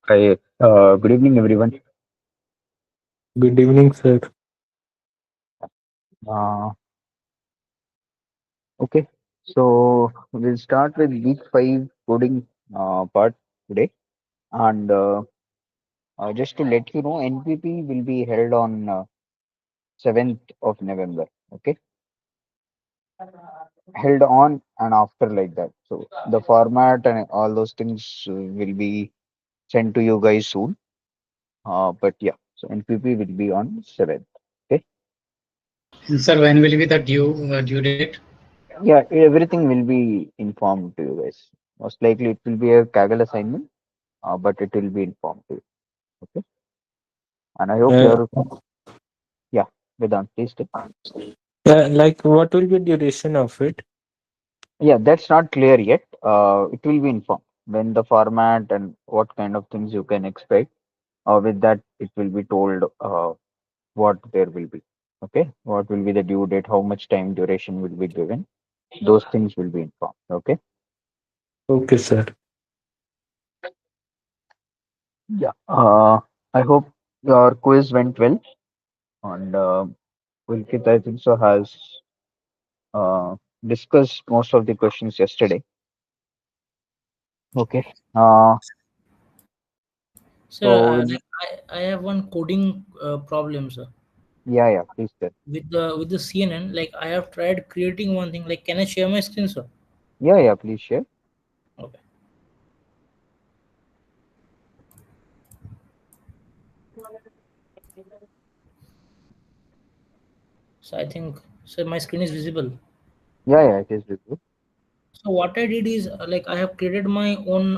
Hi, good evening, everyone. Good evening, sir. Uh, okay, so we'll start with week five coding part today. And just to let you know, NPP will be held on 7th of November. Okay, held on and after like that. So the format and all those things will be sent to you guys soon. But yeah, so NPP will be on 7th. Okay, And sir, when will be the due date? yeah, everything will be informed to you guys. Most likely, it will be a Kaggle assignment, but it will be informed to you. Okay. And I hope Uh, you're, yeah, Vedant, please take. yeah, like what will be duration of it? Yeah, that's not clear yet. It will be informed when the format and what kind of things you can expect. With that, it will be told what there will be. Okay. What will be the due date, how much time duration will be given. Those things will be informed. Okay. Okay, sir. Yeah. I hope your quiz went well. And Pulkit, I think so, has uh, discussed most of the questions yesterday. Okay. Uh, Sir, so we'll, I have one coding problem, sir. yeah, yeah, please tell. With the CNN, like I have tried creating one thing. Like, can I share my screen, sir? Yeah, yeah, please share. Okay. So I think, sir, my screen is visible. Yeah, yeah, it is with you. So what I did is like I have created my own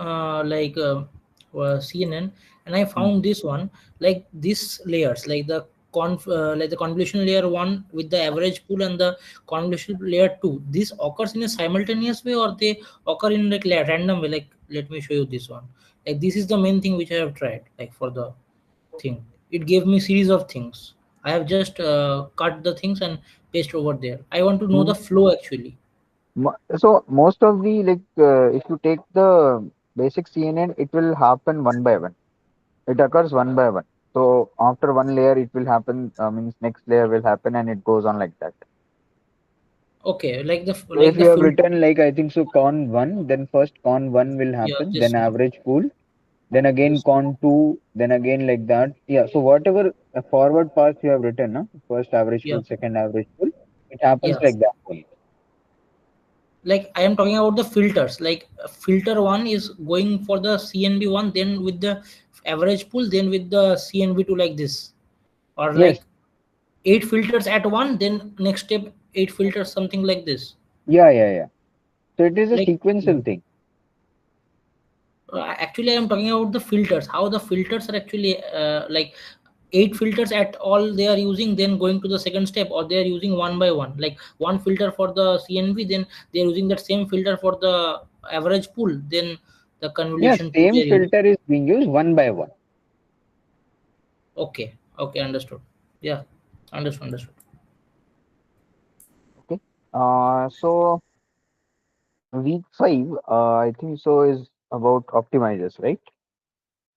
CNN, and I Mm. found this one, like this layers, like the convolution layer one with the average pool and the convolution layer two. This occurs in a simultaneous way, or they occur in like random way. Like, let me show you this one. Like, this is the main thing which I have tried. Like, for the thing, it gave me series of things. I have just cut the things and paste over there. I want to know the Mm. flow actually. So most of the if you take the basic CNN, it will happen one by one. It occurs one by one. So after one layer, it will happen. Means next layer will happen, and it goes on like that. Okay, like So if the you have filter. written like I think so, con one, then first con one will Yeah, happen, then this one. average pool, then again This con 2, then again like that. Yeah, so whatever forward path you have written, first average yeah, pool, second average pool, it happens yeah. like that only. Like, I am talking about the filters. Like, filter one is going for the CNB one, then with the average pool, then with the CNB two, like this, or Yes, like eight filters at one, then next step eight filters, something like this. yeah, yeah, yeah. So it is a Like, sequential thing. actually, I am talking about the filters. How the filters are actually like eight filters at all they are using, then going to the second step, or they are using one by one. Like one filter for the CNV, then they are using that same filter for the average pool, then the Yeah, convolution pool they same are using. filter is being used one by one. Okay, okay, understood. Yeah, understood. Okay. So week five, I think so is about optimizers, right?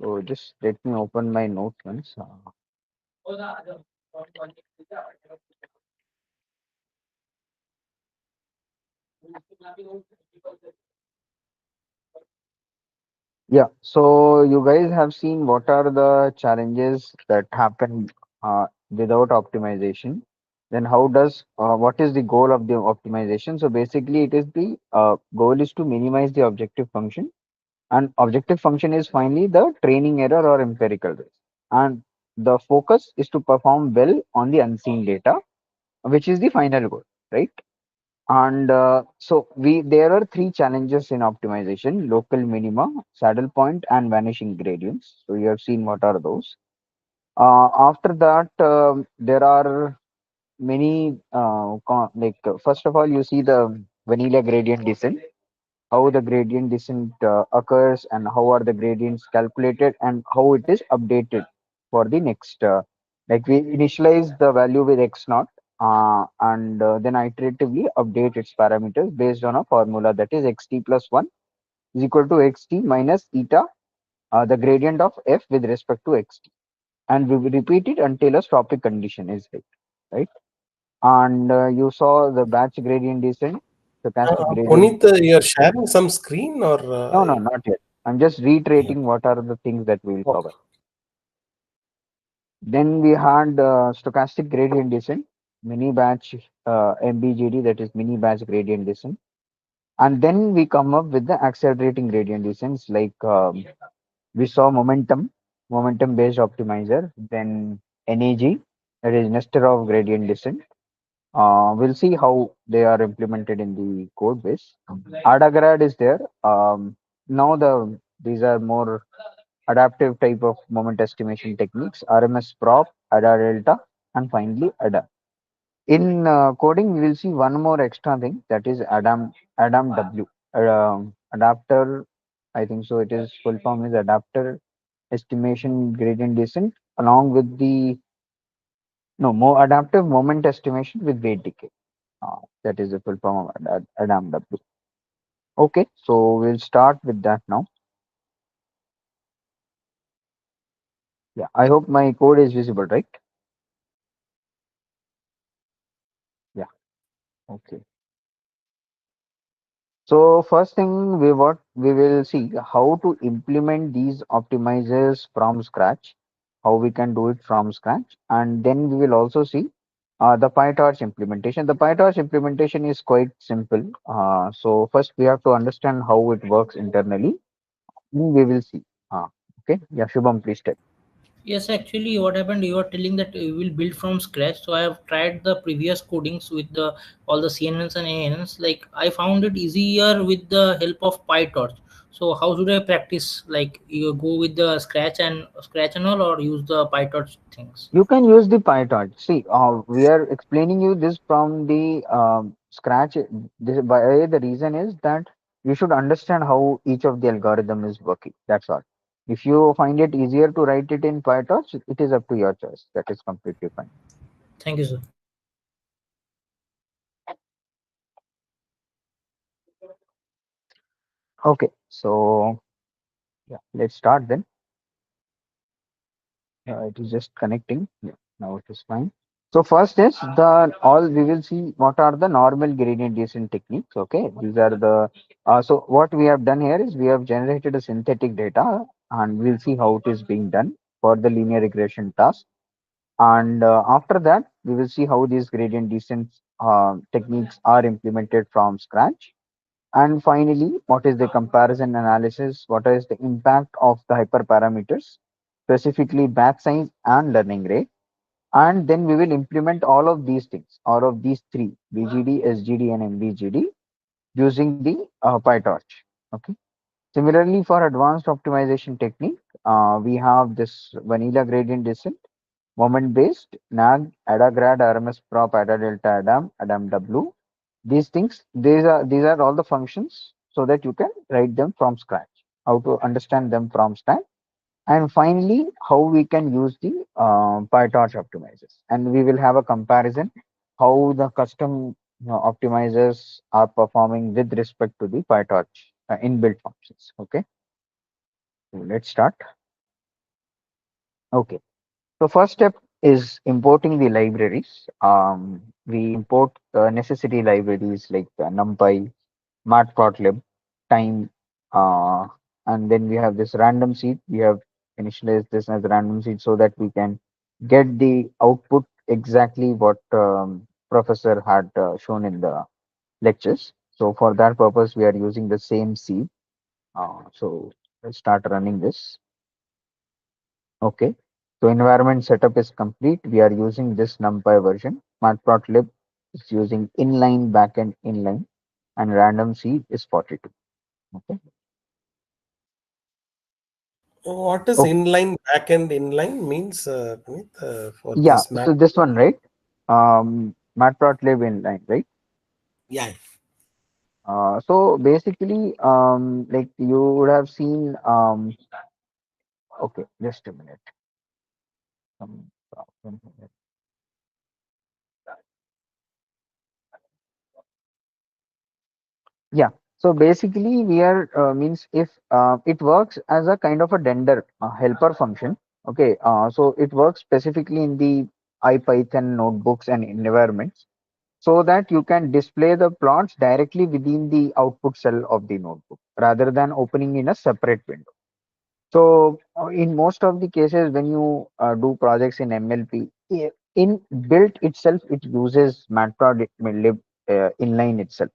So just let me open my notes once. Yeah, so you guys have seen what are the challenges that happen without optimization. Then how does what is the goal of the optimization? So basically, it is the goal is to minimize the objective function, and objective function is finally the training error or empirical risk. And the focus is to perform well on the unseen data, which is the final goal, right? And so we there are three challenges in optimization: local minima, saddle point, and vanishing gradients. So you have seen what are those. After that, there are many first of all, you see the vanilla gradient descent, how the gradient descent occurs, and how are the gradients calculated, and how it is updated for the next. Like we initialize the value with x naught, and then iteratively update its parameters based on a formula that is xt plus 1 is equal to xt minus eta the gradient of f with respect to xt, and we will repeat it until a stopping condition is hit, right? And you saw the batch gradient descent, stochastic gradient. Puneet, you're sharing some screen or No, no, not yet. I'm just yeah. reiterating what are the things that we will Okay. cover. Then we had stochastic gradient descent, mini batch MBGD, that is mini batch gradient descent. And then we come up with the accelerating gradient descents, like we saw momentum based optimizer, then NAG, that is Nesterov gradient descent. We'll see how they are implemented in the code base. Adagrad is there. Now these are more adaptive type of moment estimation techniques, RMS prop, ADA delta, and finally ADA. In coding, we will see one more extra thing, that is Adam W. Adapter, I think so. It is full form is adapter estimation gradient descent, along with the no more adaptive moment estimation with weight decay. That is the full form of Adam W. Okay, so we'll start with that now. Yeah, I hope my code is visible, right? Yeah. Okay. So first thing we will see how to implement these optimizers from scratch, how we can do it from scratch, and then we will also see the PyTorch implementation. The PyTorch implementation is quite simple. So first we have to understand how it works internally. Then we will see. Okay, yeah, Shubham, please tell. Yes, actually, what happened? You are telling that you will build from scratch. So I have tried the previous codings with the all the CNNs and ANNs. Like I found it easier with the help of PyTorch. So how should I practice? Like you go with the scratch and all, or use the PyTorch things? You can use the PyTorch. See, we are explaining you this from the scratch. This, by the reason is that you should understand how each of the algorithm is working. That's all. If you find it easier to write it in PyTorch, it is up to your choice. That is completely fine. Thank you, sir. Okay, so yeah, let's start then. It is just connecting. Yeah, now it is fine. So first is the all we will see what are the normal gradient descent techniques. Okay, these are the so what we have done here is we have generated a synthetic data and we'll see how it is being done for the linear regression task. And after that, we will see how these gradient descent techniques are implemented from scratch. And finally, what is the comparison analysis? What is the impact of the hyperparameters, specifically batch size and learning rate? And then we will implement all of these things, all of these three, BGD, SGD, and MBGD, using the PyTorch. Okay. Similarly, for advanced optimization technique, we have this vanilla gradient descent, moment based, NAG, ADA grad, RMS prop, ADA delta, Adam W. These things, these are all the functions so that you can write them from scratch. How to understand them from scratch, and finally, how we can use the PyTorch optimizers. And we will have a comparison how the custom optimizers are performing with respect to the PyTorch inbuilt functions. Okay, so let's start. Okay, so first step is importing the libraries. We import necessary libraries like NumPy, matplotlib, time, uh, and then we have this random seed. We have initialized this as random seed so that we can get the output exactly what professor had shown in the lectures. So for that purpose, we are using the same seed. So let's start running this. Okay. So environment setup is complete. We are using this NumPy version. Matplotlib is using inline backend inline, and random seed is 42. Okay. What is Okay. inline backend inline means, Puneet, for Yeah. this map? So this one, right? Matplotlib inline, right? Yeah. So basically, like you would have seen. Okay, just a minute. Some problem here. Yeah. So basically, we are means if it works as a kind of a dender helper function. Okay, so it works specifically in the IPython notebooks and environments, so that you can display the plots directly within the output cell of the notebook rather than opening in a separate window. So in most of the cases, when you do projects in MLP, in built itself, it uses matplotlib inline itself.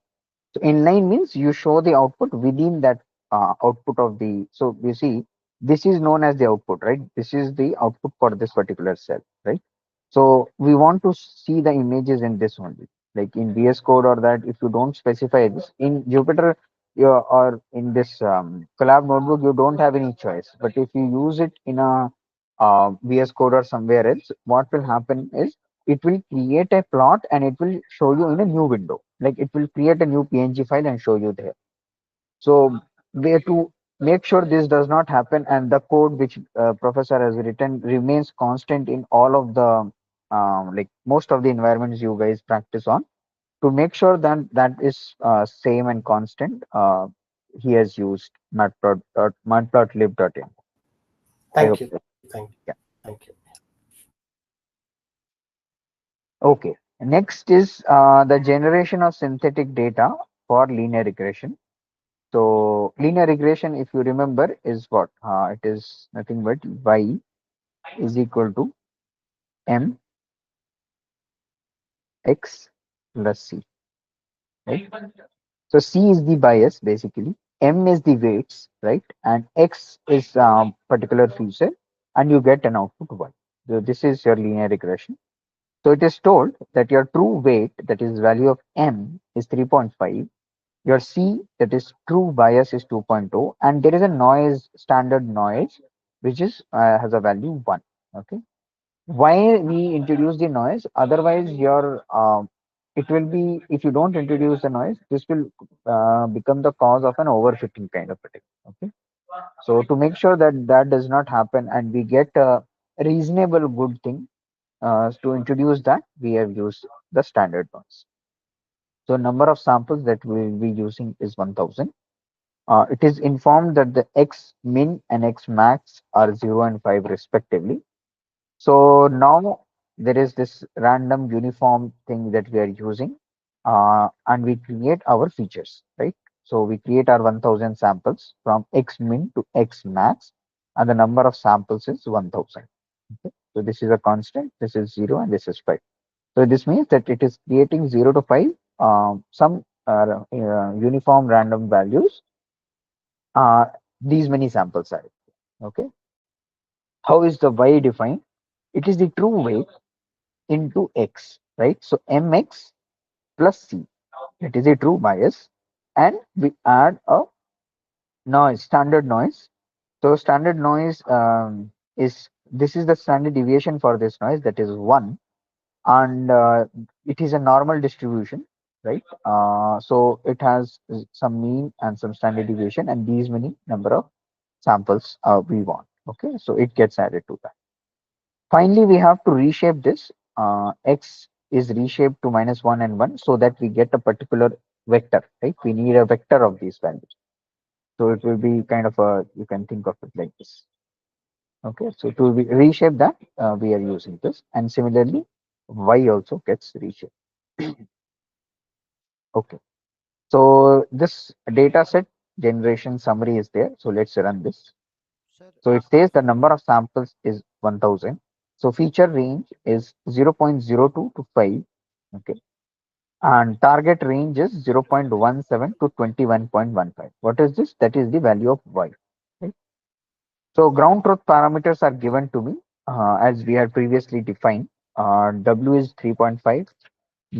So inline means you show the output within that output of the. So you see, this is known as the output, right? This is the output for this particular cell, right? So we want to see the images in this only, like in VS Code or that. If you don't specify this in Jupyter, or in this Collab notebook, you don't have any choice. But if you use it in a VS Code or somewhere else, what will happen is it will create a plot and it will show you in a new window. Like it will create a new PNG file and show you there. So we to make sure this does not happen and the code which professor has written remains constant in all of the like most of the environments you guys practice on, to make sure that that is same and constant. He has used matplotlib.in. I Thank hope you. that, Thank you. yeah. Thank you. Okay. Next is the generation of synthetic data for linear regression. So linear regression, if you remember, is what? It is nothing but y is equal to m x plus c, right? So c is the bias basically, m is the weights, right? And x is particular feature, and you get an output y. So this is your linear regression. So it is told that your true weight, that is value of m, is 3.5. Your C, that is true bias, is 2.0, and there is a noise, standard noise, which is has a value 1. Okay. Why we introduce the noise? Otherwise, your it will be, if you don't introduce the noise, this will become the cause of an overfitting kind of a thing. Okay. So to make sure that that does not happen and we get a reasonable good thing, to introduce that, we have used the standard noise. So number of samples that we will be using is 1000. It is informed that the x min and x max are 0 and 5 respectively. So now there is this random uniform thing that we are using, and we create our features, right? So we create our 1000 samples from x min to x max, and the number of samples is 1000. Okay? So this is a constant, this is 0, and this is 5. So this means that it is creating 0 to 5, some uniform random values. uh, these many samples are. Okay. How is the y defined? It is the true weight into x, right? So mx plus c, that is a true bias, and we add a noise, standard noise. So standard noise is, this is the standard deviation for this noise, that is 1, and it is a normal distribution, right? So it has some mean and some standard deviation, and these many number of samples we want. Okay, so it gets added to that. Finally, we have to reshape this. X is reshaped to -1 and 1 so that we get a particular vector, right? We need a vector of these values. So it will be kind of a, you can think of it like this. Okay, so to reshape that, we are using this. And similarly, Y also gets reshaped. Okay, so this data set generation summary is there. So let's run this. Sir, So it says the number of samples is 1000. So feature range is 0.02 to 5. Okay. And target range is 0.17 to 21.15. What is this? That is the value of y. Right? So ground truth parameters are given to me as we had previously defined. W is 3.5,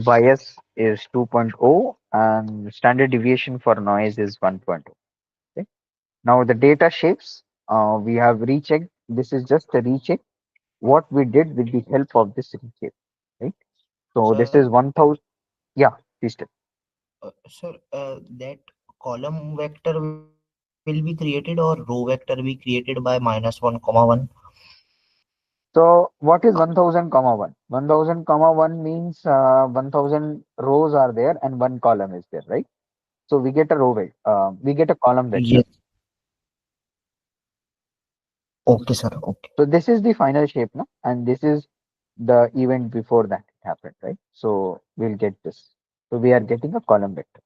bias is 2.0, and standard deviation for noise is 1.0. Okay. Now the data shapes, we have rechecked. This is just a recheck what we did with the help of this recheck, right? So this sir, is 1000. Yeah, please tell. sir, that column vector will be created or row vector be created by -1, 1? So what is 1000 comma 1? 1000 comma 1 means 1000 rows are there and one column is there, right? So we get a row weight. We get a column vector. Yes. Okay, sir. Okay. So this is the final shape now, and this is the event before that it happened, right? So we'll get this. So we are getting a column vector.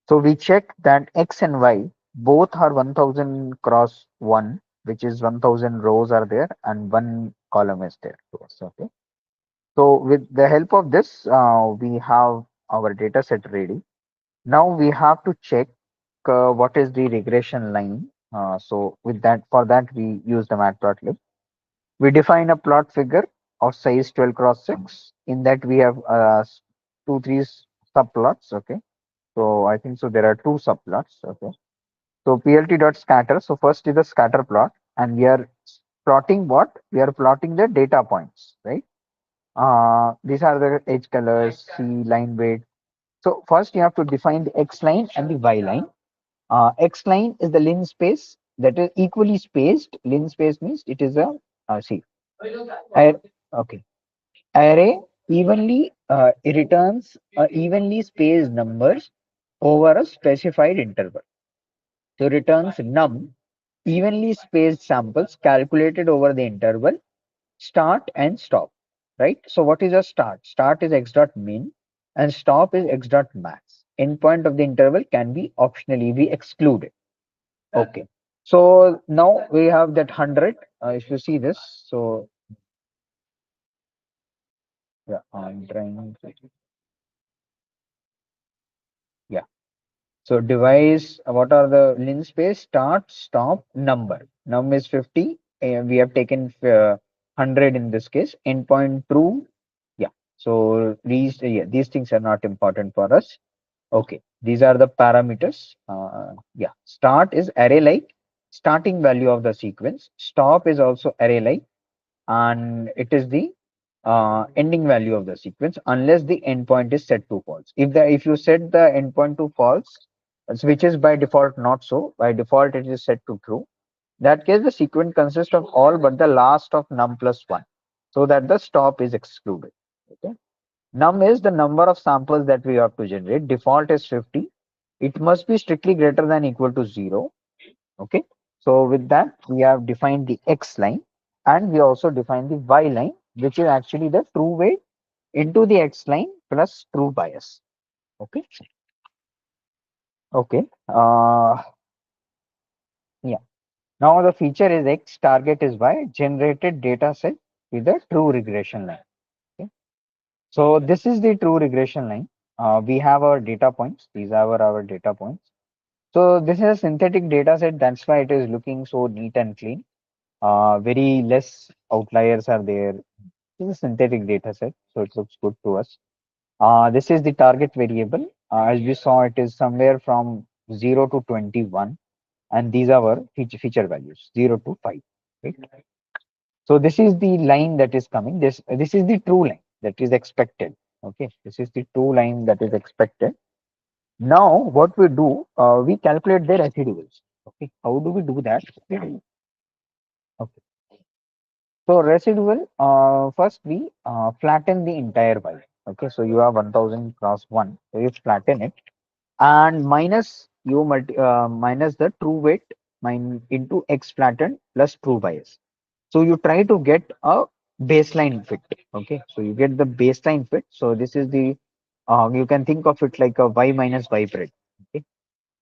So we check that X and Y both are 1000 cross 1, which is 1000 rows are there and one column is there to us. Okay. So with the help of this, we have our data set ready. Now we have to check what is the regression line. So with that, for that we use the matplotlib. We define a plot figure of size 12 cross 6. In that we have two, three subplots. Okay. So I think so there are two subplots. Okay. So plt dot scatter. So first is the scatter plot, and we are plotting what? We are plotting the data points, right? These are the edge colors, C line weight. So first you have to define the X line and the Y line. X line is the linspace that is equally spaced. Linspace means it is a see. Okay. Array evenly it returns evenly spaced numbers over a specified interval. So returns num evenly spaced samples calculated over the interval start and stop, right? So what is a start? Start is x dot min and stop is x dot max. Endpoint of the interval can be optionally be excluded. Okay. So now we have that 100. If you see this, so yeah, I'm trying to, yeah. So device, what are the linspace? Start, stop, number. Num is 50. And we have taken 100 in this case. Endpoint true. Yeah. So these things are not important for us. Okay. These are the parameters. Yeah. Start is array like starting value of the sequence. Stop is also array like, and it is the ending value of the sequence unless the endpoint is set to false. If you set the endpoint to false, which is by default not so, by default it is set to true. That case the sequence consists of all but the last of num plus 1, so that the stop is excluded. Okay. Num is the number of samples that we have to generate. Default is 50. It must be strictly greater than equal to 0. Okay. So with that, we have defined the X line and we also defined the Y line, which is actually the true weight into the X line plus true bias. Okay. Okay. Yeah. Now the feature is X, target is Y, generated data set with a true regression line. Okay. So this is the true regression line. We have our data points. These are our data points. So this is a synthetic data set. That's why it is looking so neat and clean. Very less outliers are there. This is a synthetic data set, so it looks good to us. This is the target variable. As we saw, it is somewhere from 0 to 21, and these are our feature values 0 to 5. Right? So this is the line that is coming. This is the true line that is expected. Okay, this is the true line that is expected. Now, what we do, we calculate the residuals. Okay, how do we do that? Okay. So residual, first we flatten the entire y. Okay, so you have 1000 cross 1. So you flatten it and minus the true weight into x flattened plus true bias. So you try to get a baseline fit. Okay, so you get the baseline fit. So this is the you can think of it like a y minus y bread. Okay,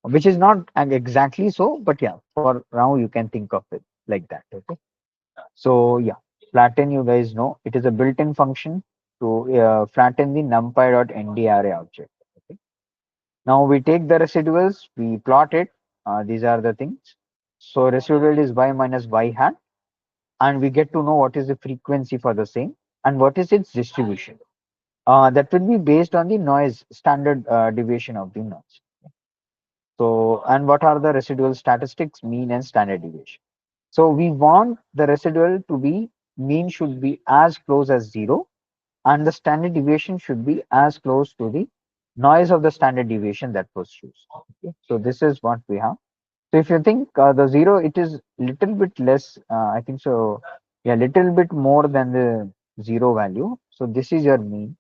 which is not exactly so, but yeah, for now you can think of it like that. Okay. So yeah, flatten, you guys know it is a built-in function to flatten the numpy.nd array object. Okay. Now we take the residuals, we plot it. These are the things. So residual is y minus y hat, and we get to know what is the frequency for the same and what is its distribution. That will be based on the noise standard deviation of the noise. So, and what are the residual statistics, mean and standard deviation? So we want the residual to be mean should be as close as 0 and the standard deviation should be as close to the noise of the standard deviation that was used. Okay. So this is what we have. So if you think the 0, it is little bit less, I think so, yeah, little bit more than the 0 value. So this is your mean.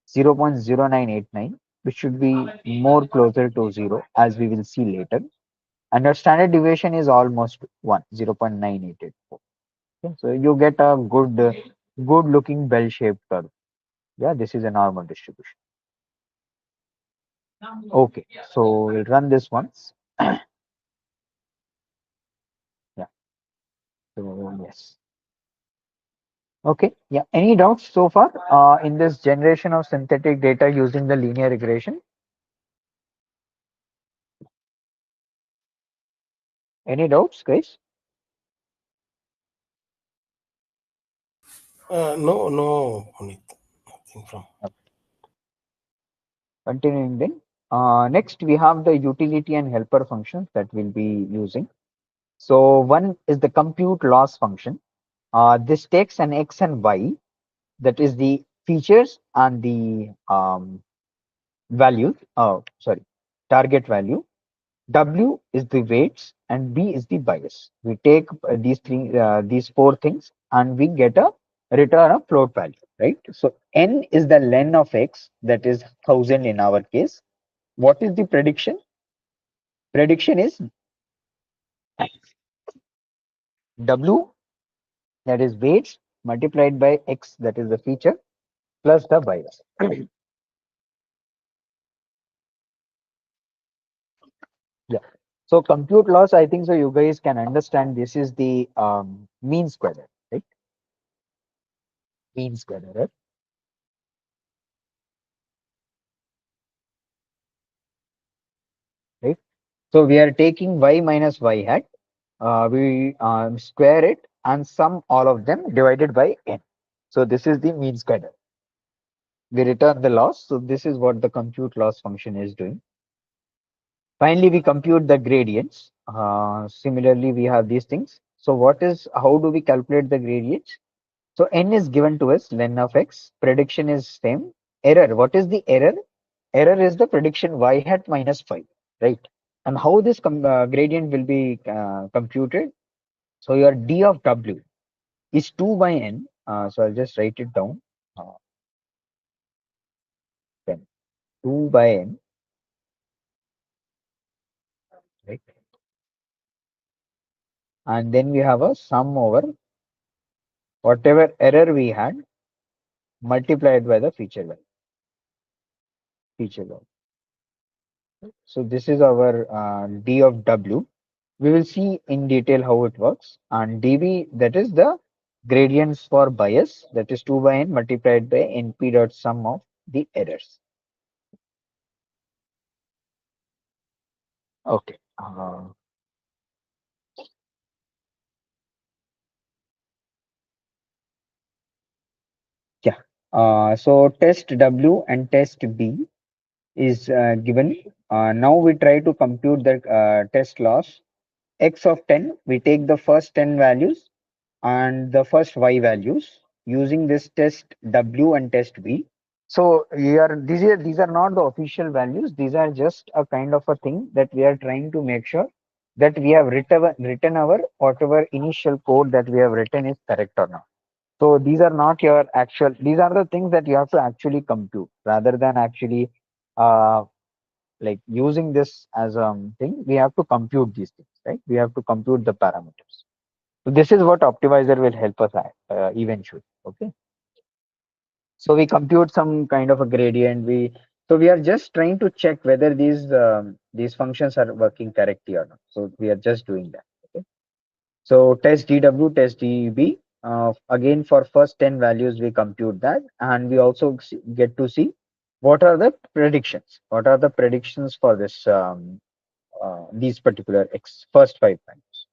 0.0989, which should be more closer to 0, as we will see later. And our standard deviation is almost 1, 0.9884. Okay, so you get a good looking bell shaped curve. Yeah, this is a normal distribution. Okay, so we'll run this once. Yeah, so yes. Okay, yeah. Any doubts so far in this generation of synthetic data using the linear regression? Any doubts, guys? No, no, Puneet. Nothing from. Continuing then. Next, we have the utility and helper functions that we'll be using. So one is the compute loss function. This takes an x and y, that is the features and the value. Sorry, target value. W is the weights and B is the bias. We take these four things and we get a return a float value, right? So N is the len of X, that is 1000 in our case. What is the prediction? Prediction is W, that is weights, multiplied by X, that is the feature, plus the bias. Yeah. So compute loss, I think so you guys can understand this is the mean square error, right? Mean square error. Right? So we are taking y minus y hat, we square it and sum all of them divided by n. So this is the mean square error. We return the loss. So this is what the compute loss function is doing. Finally, we compute the gradients. Similarly, we have these things. So how do we calculate the gradients? So n is given to us, len of x. Prediction is same. Error, what is the error? Error is the prediction y hat minus 5, right? And how this gradient will be computed? So your d of w is 2 by n. So I'll just write it down. Then 2 by n, right? And then we have a sum over whatever error we had multiplied by the feature value. Feature value. So this is our d of w. We will see in detail how it works. And dv, that is the gradients for bias, that is 2 by n multiplied by np dot sum of the errors. Okay. Yeah. So test W and test B is given. Now we try to compute the test loss. X of 10, we take the first 10 values and the first Y values using this test W and test B. So these are not the official values. These are just a kind of a thing that we are trying to make sure that we have written our whatever initial code that we have written is correct or not. So these are not your actual, these are the things that you have to actually compute rather than actually uh, like using this as a thing. We have to compute these things, right? We have to compute the parameters. So this is what optimizer will help us at eventually. Okay. So we compute some kind of a gradient. So we are just trying to check whether these functions are working correctly or not. So we are just doing that. Okay. So test DW, test DB. Again, for first 10 values, we compute that, and we also get to see what are the predictions. What are the predictions for this these particular first 5 values?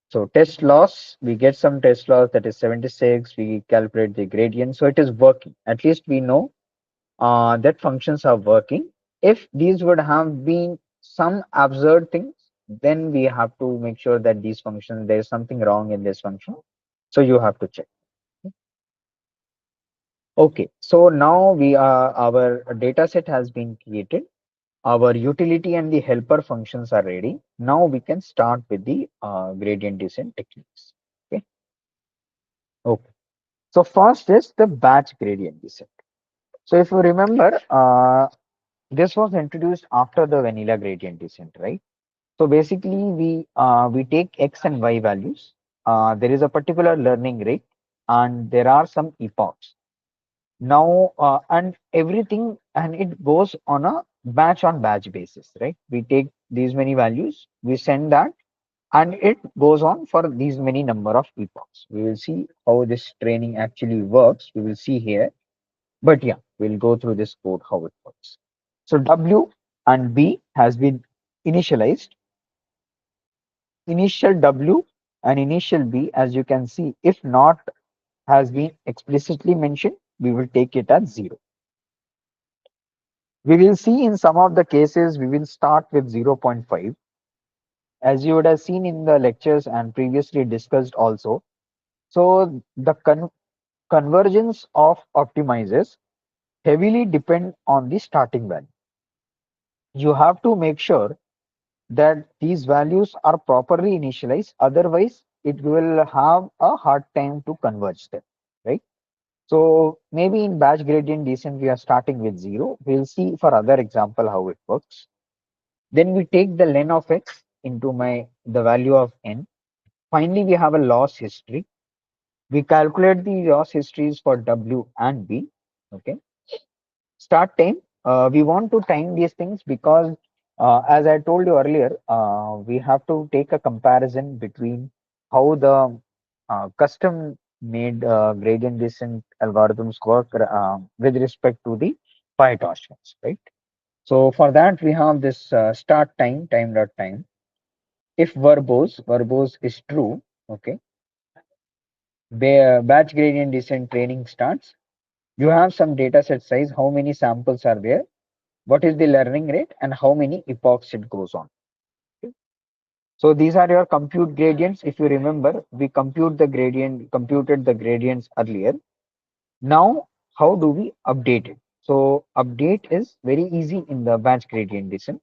So test loss, we get some test loss that is 76. We calculate the gradient, so it is working. At least we know that functions are working. If these would have been some absurd things, then we have to make sure that these functions, there is something wrong in this function. So you have to check. Okay, so now our data set has been created. Our utility and the helper functions are ready. Now we can start with the gradient descent techniques. Okay. Okay. So first is the batch gradient descent. So if you remember, this was introduced after the vanilla gradient descent, right? So basically, we take x and y values. There is a particular learning rate, and there are some epochs. Now, and everything, and it goes on a batch on batch basis, right? We take these many values, we send that, and it goes on for these many number of epochs. We will see how this training actually works. We will see here, but yeah, we'll go through this code how it works. So W and B has been initialized. Initial W and initial B, as you can see, if not has been explicitly mentioned, we will take it as 0. We will see in some of the cases, we will start with 0.5. As you would have seen in the lectures and previously discussed also. So the convergence of optimizers heavily depend on the starting value. You have to make sure that these values are properly initialized. Otherwise, it will have a hard time to converge them, right? So maybe in batch gradient descent, we are starting with 0. We'll see for other example how it works. Then we take the len of x into the value of n. Finally, we have a loss history. We calculate the loss histories for W and B. Okay. Start time. We want to time these things because, as I told you earlier, we have to take a comparison between how the custom made gradient descent algorithms work with respect to the PyTorch, right? So for that, we have this start time, time.time. If verbose is true, okay, batch gradient descent training starts. You have some data set size, how many samples are there, what is the learning rate, and how many epochs it goes on. Okay. So these are your compute gradients. If you remember, we computed the gradients earlier. Now, how do we update it? So update is very easy in the batch gradient descent.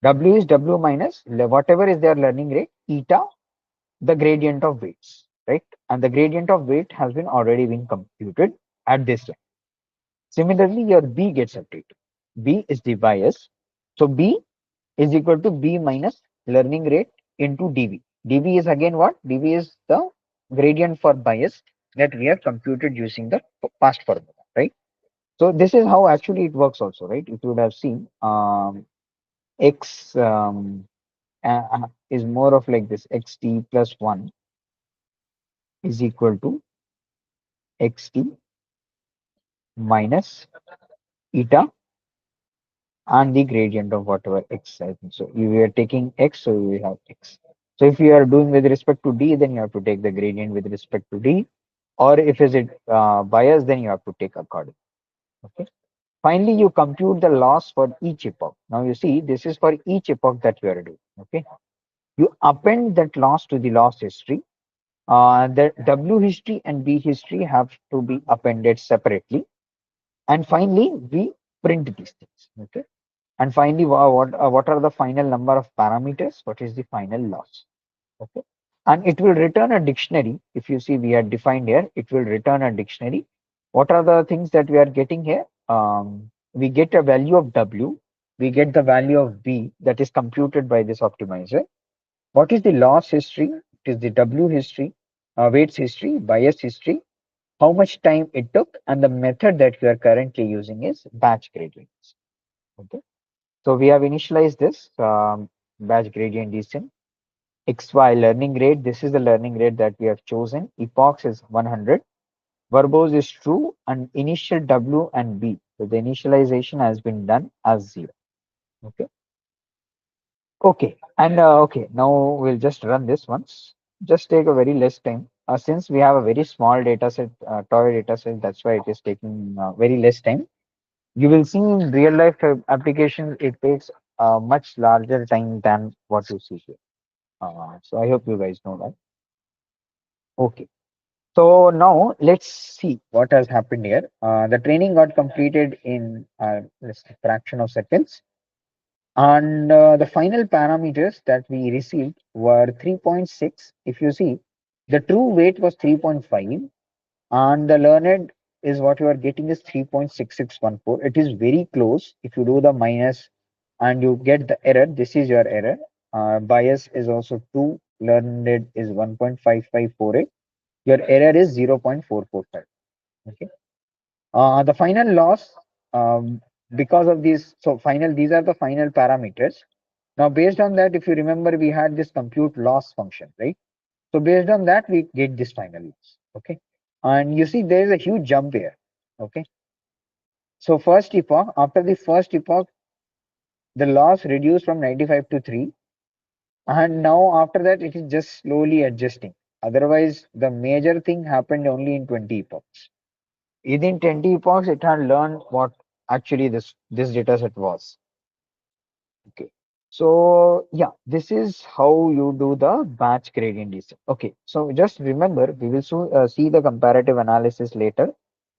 W is W minus whatever is their learning rate, eta, the gradient of weights, right? And the gradient of weight has been already been computed at this time. Similarly, your B gets updated. B is the bias. So B is equal to B minus learning rate into dV. dV is again what? dV is the gradient for bias that we have computed using the past formula, right? So this is how actually it works also, right? If you would have seen, x is more of like this, xt plus 1 is equal to xt minus eta and the gradient of whatever x. I think so. We are taking x, so we have x. So if you are doing with respect to d, then you have to take the gradient with respect to d, or if is it bias, then you have to take according. Okay. Finally, you compute the loss for each epoch. Now you see this is for each epoch that you are doing. Okay. You append that loss to the loss history. The W history and B history have to be appended separately. And finally, we print these things. Okay. And finally, what are the final number of parameters? What is the final loss? Okay. And it will return a dictionary. If you see, we had defined here, it will return a dictionary. What are the things that we are getting here? We get a value of W. We get the value of B that is computed by this optimizer. What is the loss history? It is the W history, weights history, bias history, how much time it took, and the method that we are currently using is batch gradients. Okay. So we have initialized this batch gradient descent. XY learning rate. This is the learning rate that we have chosen. Epochs is 100. Verbose is true, and initial W and B. So the initialization has been done as 0. Okay. Okay. And okay, now we'll just run this once. Just take a very less time. Since we have a very small data set, toy data set, that's why it is taking very less time. You will see in real life applications, it takes much larger time than what you see here. So I hope you guys know that. Okay. So now let's see what has happened here. The training got completed in let's say fraction of seconds. And the final parameters that we received were 3.6. If you see, the true weight was 3.5 and the learned is what you are getting is 3.6614. It is very close. If you do the minus and you get the error, this is your error. Bias is also 2, learned is 1.5548. Your error is 0.445. Okay. The final loss, because of these, so final, these are the final parameters. Now, based on that, if you remember, we had this compute loss function, right? So based on that, we get this final loss. Okay. And you see, there is a huge jump here. Okay. So first epoch, after the first epoch, the loss reduced from 95 to 3. And now after that, it is just slowly adjusting. Otherwise, the major thing happened only in 20 epochs. Within 20 epochs, it had learned what actually this data set was. Okay. So yeah, this is how you do the batch gradient descent. Okay. So just remember, we will soon see the comparative analysis later.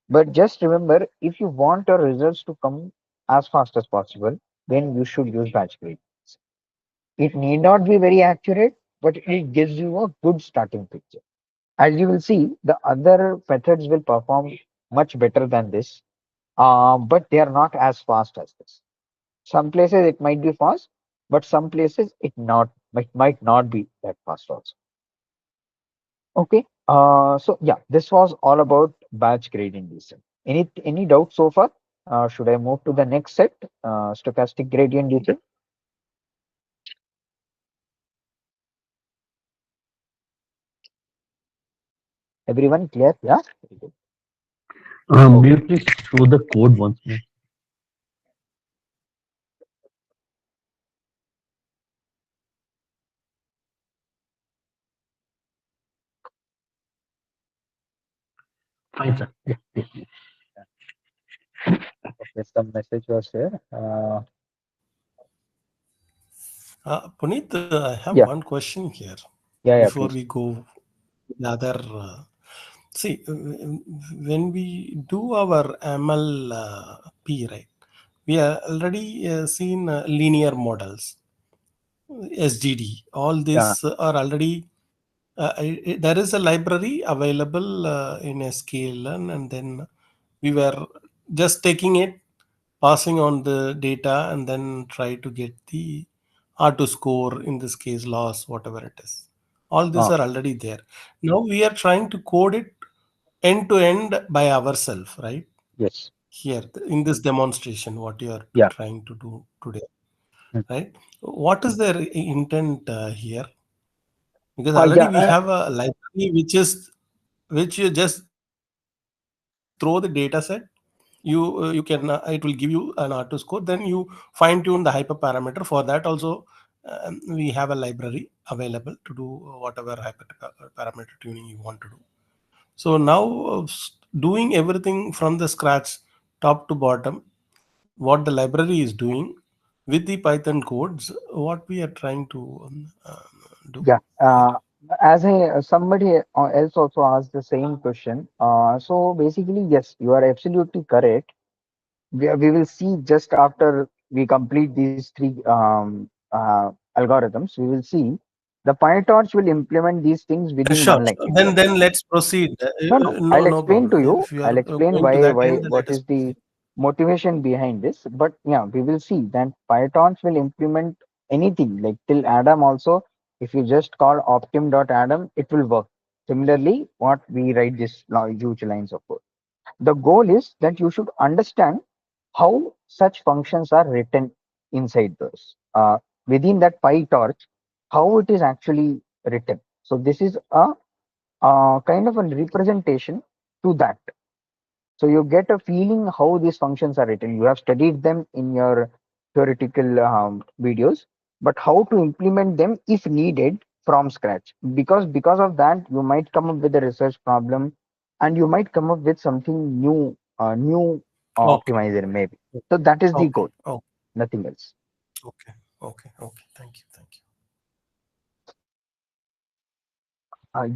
But just remember, if you want your results to come as fast as possible, then you should use batch gradient. It need not be very accurate, but it gives you a good starting picture. As you will see, the other methods will perform much better than this, but they are not as fast as this. Some places it might be fast, but some places it might not be that fast also. Okay. So yeah, this was all about batch gradient descent. Any doubt so far? Should I move to the next set? Stochastic gradient descent. Everyone clear? Yeah. Very good. May you please show the code once more? Fine, sir. Yeah, yes, please. Okay, some message was here. Puneet, I have Yeah, one question here yeah, before please. we go the other. See, when we do our MLP, right, we are already seen linear models, SGD. All Yeah, these are already there is a library available in sklearn, and then we were just taking it, passing on the data, and then try to get the R2 score, in this case loss, whatever it is. All these uh, are already there. Now we are trying to code it end to end by ourselves, right? yes, Here in this demonstration, what you are yeah. trying to do today, Mm. right? What is their intent here? Because already Yeah, we have a library which you just throw the data set, you can it will give you an R2 score, then you fine tune the hyperparameter. For that also we have a library available to do whatever hyperparameter tuning you want to do. So now doing everything from the scratch, top to bottom, what the library is doing with the Python codes, what we are trying to do yeah. here. As somebody else also asked the same question. So basically, yes, you are absolutely correct. We will see just after we complete these three algorithms, we will see the PyTorch will implement these things within Sure. one line. Then let's proceed. No, no, No, I'll no explain to problem. you. If you I'll are explain going to that why end, then what let us is the proceed. motivation behind this. But yeah, we will see that Pythons will implement anything like till Adam also. If you just call optim.adam, it will work. Similarly, what we write this huge lines of code. The goal is that you should understand how such functions are written inside those. Within that PyTorch, how it is actually written. So this is a kind of a representation to that. So you get a feeling how these functions are written. You have studied them in your theoretical videos, but how to implement them if needed from scratch. Because of that, you might come up with a research problem, and you might come up with something new Okay. optimizer maybe. So that is the Okay. goal, Oh, nothing else. okay. Okay. Okay. Thank you. Thank you.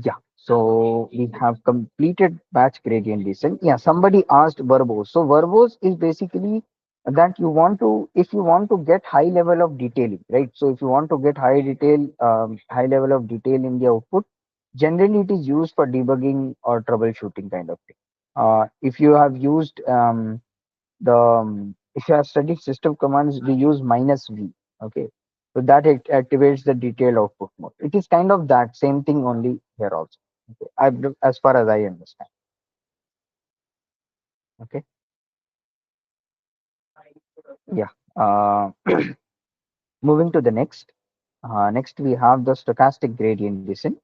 Yeah, so we have completed batch gradient descent. Yeah, somebody asked verbose. So verbose is basically that you want to, if you want to get high level of detailing, right? So if you want to get high level of detail in the output, generally it is used for debugging or troubleshooting kind of thing. If you have used if you have studied system commands, we use minus v. Okay, so that it activates the detailed output mode. It is kind of that same thing only here also. Okay, as far as I understand. Okay, yeah. Moving to the next. Next we have the stochastic gradient descent.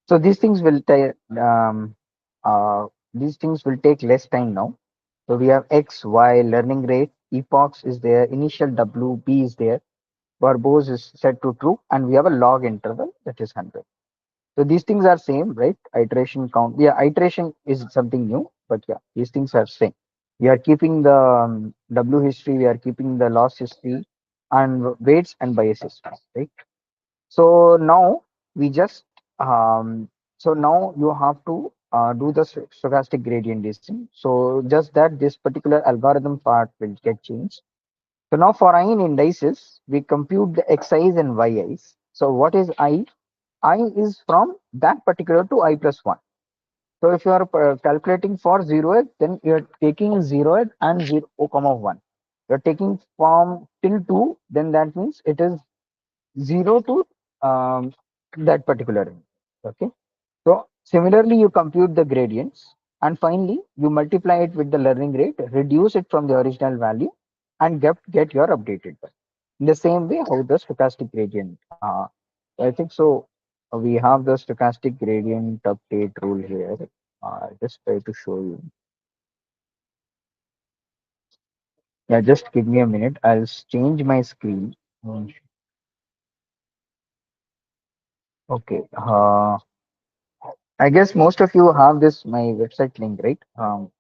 So um, these things will take less time now. So we have x, y, learning rate, epochs is there, initial w, b is there, verbose is set to true, and we have a log interval that is 100. So these things are same, right? Iteration count. Yeah, iteration is something new, but yeah, these things are same. We are keeping the w history, we are keeping the loss history, and weights and biases, right? So now we just so now you have to do the stochastic gradient descent. So just that this particular algorithm part will get changed. So now for I in indices, we compute the xi's and yi's. So what is I? I is from that particular to I plus 1. So if you are calculating for 0th, then you are taking 0th and 0, comma 1. You are taking from till 2, then that means it is 0 to that particular range. Okay. So similarly, you compute the gradients and finally you multiply it with the learning rate, reduce it from the original value and get your updated value. In the same way, how the stochastic gradient. I think so. We have the stochastic gradient update rule here. Just try to show you. Yeah, just give me a minute. I'll change my screen. Okay. I guess most of you have this my website link, right?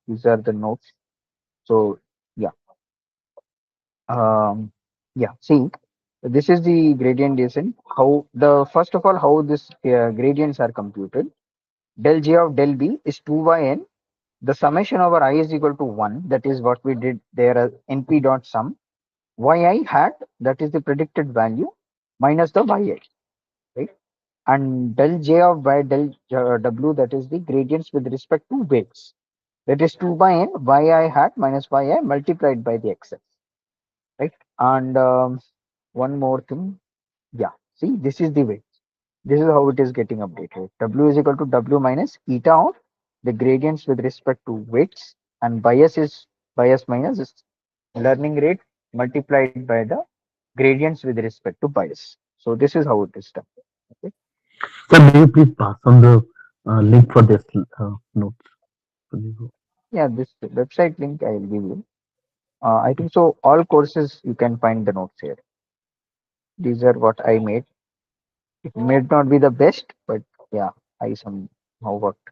These are the notes. So yeah, um, yeah. See, this is the gradient descent. How the first of all how this gradients are computed. Del J of del B is 2 by n. The summation over I is equal to 1. That is what we did there as np dot sum. Yi hat, that is the predicted value, minus the yi, right? And del J of by del W, that is the gradients with respect to weights. That is 2 by n yi hat minus yi multiplied by the xs, right? And one more thing. Yeah, see, this is the way. This is how it is getting updated. W is equal to W minus eta of the gradients with respect to weights, and bias minus is learning rate multiplied by the gradients with respect to bias. So this is how it is done. Okay. Sir, may you please pass on the link for this notes? Yeah, this website link I will give you. I think so. All courses you can find the notes here. These are what I made. It may not be the best, but yeah, I somehow worked.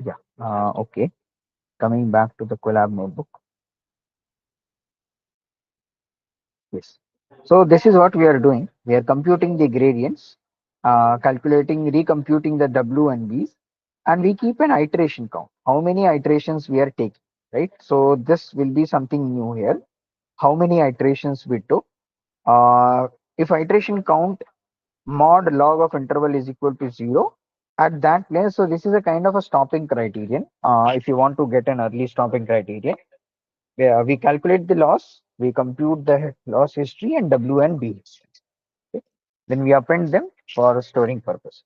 Yeah. Okay. Coming back to the collab notebook. Yes. So this is what we are doing. We are computing the gradients, recomputing the W and B's, and we keep an iteration count. How many iterations we are taking, right? So this will be something new here. How many iterations we took? If iteration count mod log of interval is equal to 0 at that place, so this is a kind of a stopping criterion. If you want to get an early stopping criterion, where we calculate the loss, we compute the loss history and W and B history. Okay. Then we append them for storing purposes.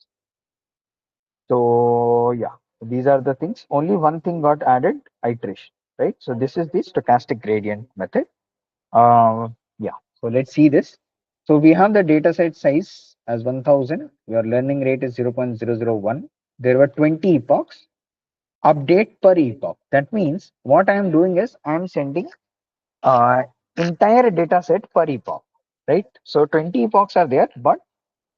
So yeah, these are the things. Only one thing got added, iteration, right? So this is the stochastic gradient method. Yeah, so let's see this. So we have the data set size as 1000. Your learning rate is 0.001. There were 20 epochs. Update per epoch. That means what I am doing is I am sending uh, entire data set per epoch, right? So 20 epochs are there, but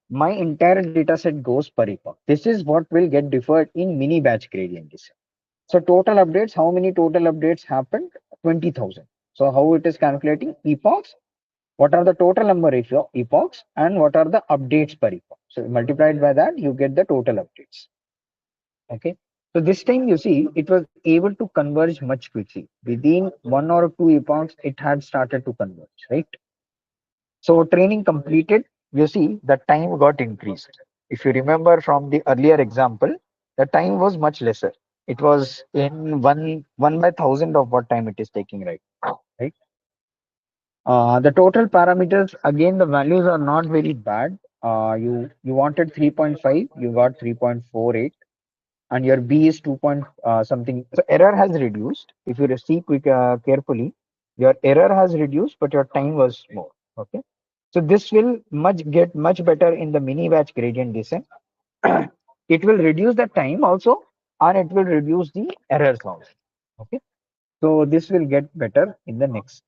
my entire data set goes per epoch. This is what will get deferred in mini batch gradient descent. So total updates, how many total updates happened? 20,000. So how it is calculating epochs? What are the total number of epochs and what are the updates per epoch? So multiplied by that, you get the total updates. Okay. So this time you see it was able to converge much quickly. Within 1 or 2 epochs, it had started to converge, right? So training completed, you see the time got increased. If you remember from the earlier example, the time was much lesser. It was in one by thousand of what time it is taking right now, right? The total parameters, again, the values are not very bad. You wanted 3.5, you got 3.48, and your B is 2 point something. So error has reduced. If you see carefully, your error has reduced, but your time was more. Okay. So this will get much better in the mini batch gradient descent. It will reduce the time also, and it will reduce the errors also. Okay. So this will get better in the next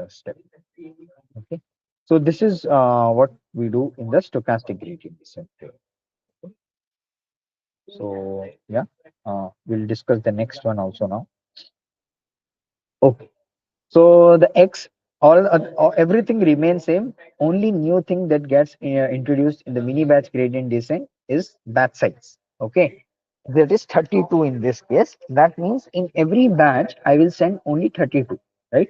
step. Okay. So this is what we do in the stochastic gradient descent. So yeah, we'll discuss the next one also now. Okay. So the X, everything remains same. Only new thing that gets introduced in the mini batch gradient descent is batch size. Okay. That is 32 in this case. That means in every batch, I will send only 32, right?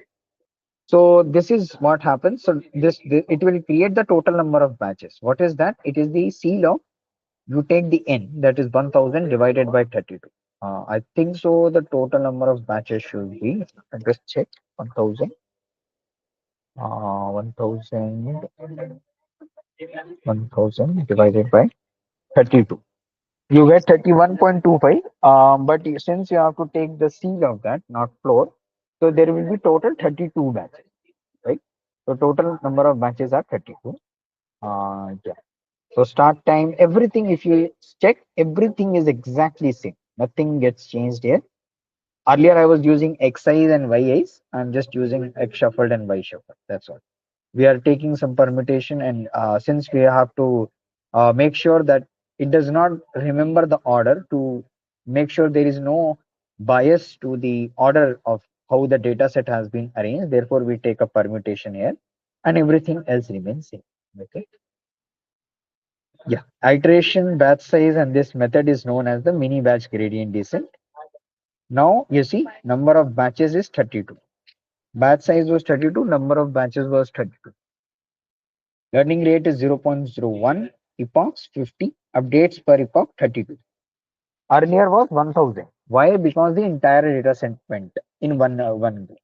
So this is what happens. So it will create the total number of batches. What is that? It is the C log. You take the n, that is 1000 divided by 32. I think so. The total number of batches should be. I just check 1000. 1000 1000 divided by 32. You get 31.25. But since you have to take the seal of that, not floor, so there will be total 32 batches, right? So total number of batches are 32. Yeah. So start time, everything, if you check, everything is exactly same. Nothing gets changed here. Earlier I was using X size and Y eyes. I'm just using X shuffled and Y shuffled. That's all. We are taking some permutation, and since we have to make sure that it does not remember the order, to make sure there is no bias to the order of how the data set has been arranged, therefore we take a permutation here, and everything else remains same. Okay. Yeah, iteration, batch size, and this method is known as the mini batch gradient descent. Now you see number of batches is 32. Batch size was 32, number of batches was 32. Learning rate is 0.01, epochs 50, updates per epoch 32. Earlier was 1000. Why? Because the entire data set went in one go.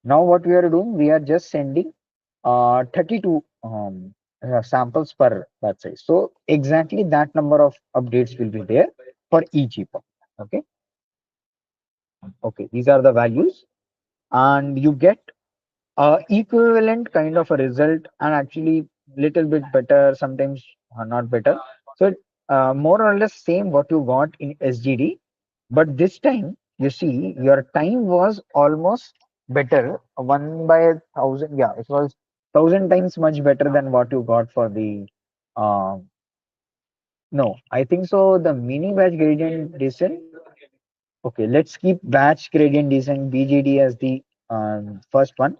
Now what we are doing, we are just sending 32 samples per batch size. So exactly that number of updates will be there for each epoch. Okay. Okay. These are the values, and you get equivalent kind of a result, and actually little bit better, sometimes not better. So more or less same what you got in SGD, but this time you see your time was almost better, 1/1000. Yeah, it was 1000 times much better than what you got for the no, I think so the mini batch gradient descent. Okay, let's keep batch gradient descent BGD as the first one.